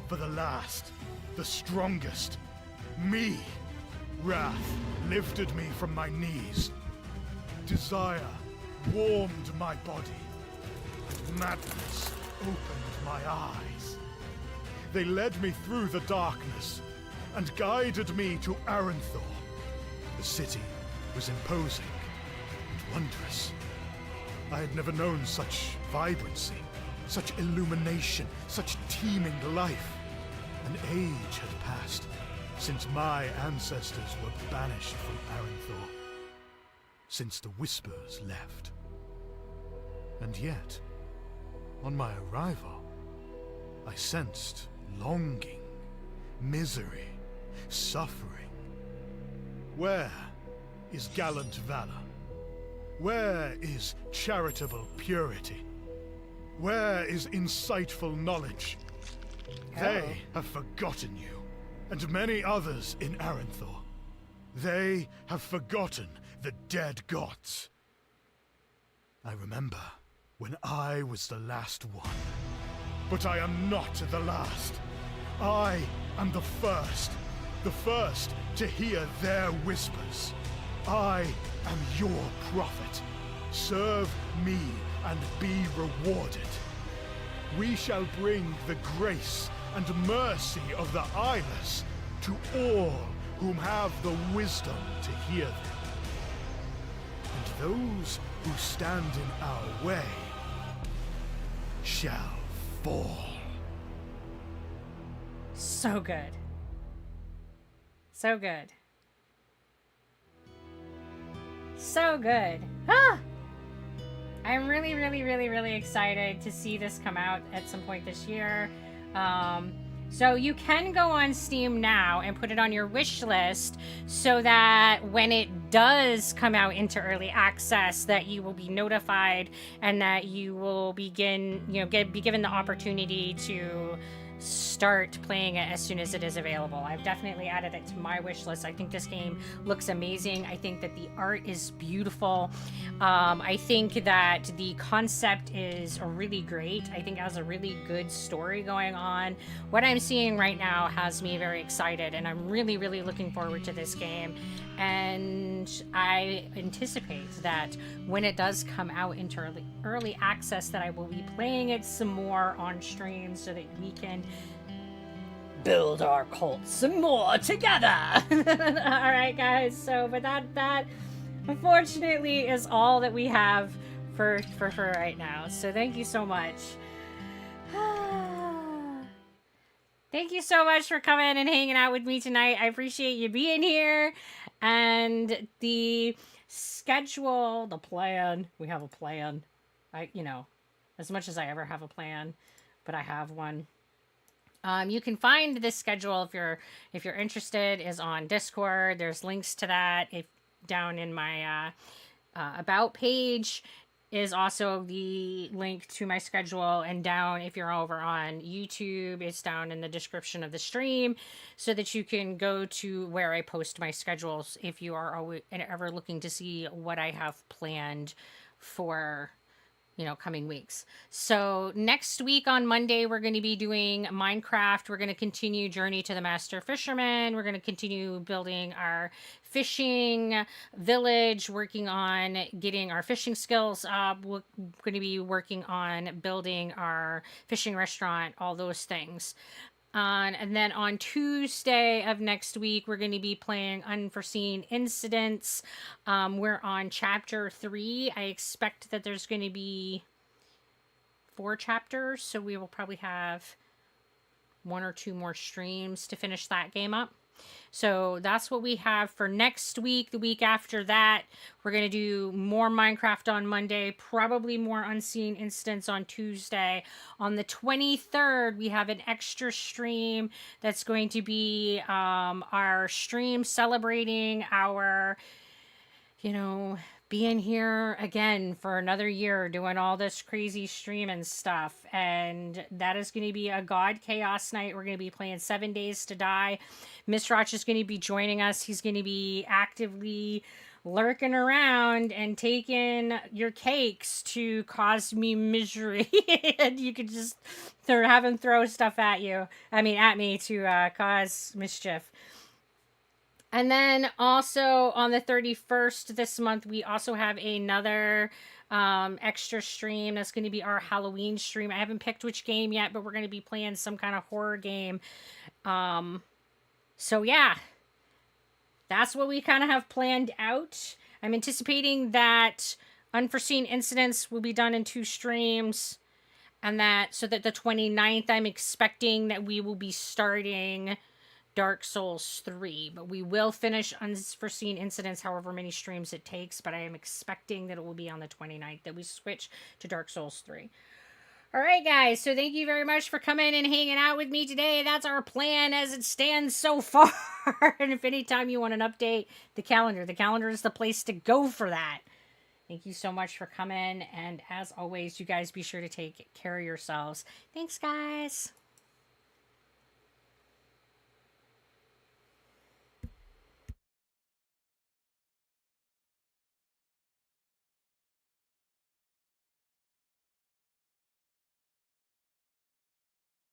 for the last, the strongest, me. Wrath lifted me from my knees. Desire warmed my body. Madness opened my eyes. They led me through the darkness and guided me to Aranthor. The city was imposing and wondrous. I had never known such vibrancy, such illumination, such teeming life. An age had passed since my ancestors were banished from Aranthor, since the Whispers left. And yet, on my arrival, I sensed longing, misery, suffering. Where is gallant valor? Where is charitable purity? Where is insightful knowledge? They have forgotten you, and many others in Aranthor. They have forgotten the dead gods. I remember when I was the last one. But I am not the last. I am the first to hear their whispers. I am your prophet. Serve me and be rewarded. We shall bring the grace and mercy of the Eyeless to all whom have the wisdom to hear them. And those who stand in our way shall fall. So good. So good. So good. Ah! I'm really, really, really, really excited to see this come out at some point this year. So you can go on Steam now and put it on your wish list so that when it does come out into early access, that you will be notified and that you will begin, be given the opportunity to start playing it as soon as it is available. I've definitely added it to my wish list. I think this game looks amazing. I think that the art is beautiful. I think that the concept is really great. I think it has a really good story going on. What I'm seeing right now has me very excited, and I'm really, really looking forward to this game. And I anticipate that when it does come out into early access, that I will be playing it some more on stream so that we can build our cult some more together. All right, guys. So, but that unfortunately is all that we have for right now. So thank you so much. Thank you so much for coming and hanging out with me tonight. I appreciate you being here. And the schedule, the plan, we have a plan. As much as I ever have a plan, but I have one. You can find this schedule if you're interested is on Discord. There's links to that if down in my about page is also the link to my schedule, and down if you're over on YouTube, it's down in the description of the stream so that you can go to where I post my schedules if you are always ever looking to see what I have planned for coming weeks. So next week on Monday, we're going to be doing Minecraft. We're going to continue Journey to the Master Fisherman. We're going to continue building our fishing village, working on getting our fishing skills up. We're going to be working on building our fishing restaurant, all those things. And then on Tuesday of next week, we're going to be playing Unforeseen Incidents. We're on chapter 3. I expect that there's going to be 4 chapters, so we will probably have 1 or 2 more streams to finish that game up. So that's what we have for next week. The week after that, we're going to do more Minecraft on Monday, probably more Unseen Incidents on Tuesday. On the 23rd, we have an extra stream that's going to be our stream celebrating our, being here again for another year, doing all this crazy streaming stuff. And that is going to be a God Chaos night. We're going to be playing 7 Days to Die. Mizrach is going to be joining us. He's going to be actively lurking around and taking your cakes to cause me misery. And you could just have him throw stuff at me to cause mischief. And then also on the 31st this month, we also have another extra stream. That's going to be our Halloween stream. I haven't picked which game yet, but we're going to be playing some kind of horror game. So yeah, that's what we kind of have planned out. I'm anticipating that Unforeseen Incidents will be done in 2 streams. And so that the 29th, I'm expecting that we will be starting Dark Souls 3, but we will finish Unforeseen Incidents however many streams it takes, but I am expecting that it will be on the 29th that we switch to Dark Souls 3. All right, guys, so thank you very much for coming and hanging out with me today. That's our plan as it stands so far. And if anytime you want an update, the calendar is the place to go for that. Thank you so much for coming, and as always, you guys be sure to take care of yourselves. Thanks, guys.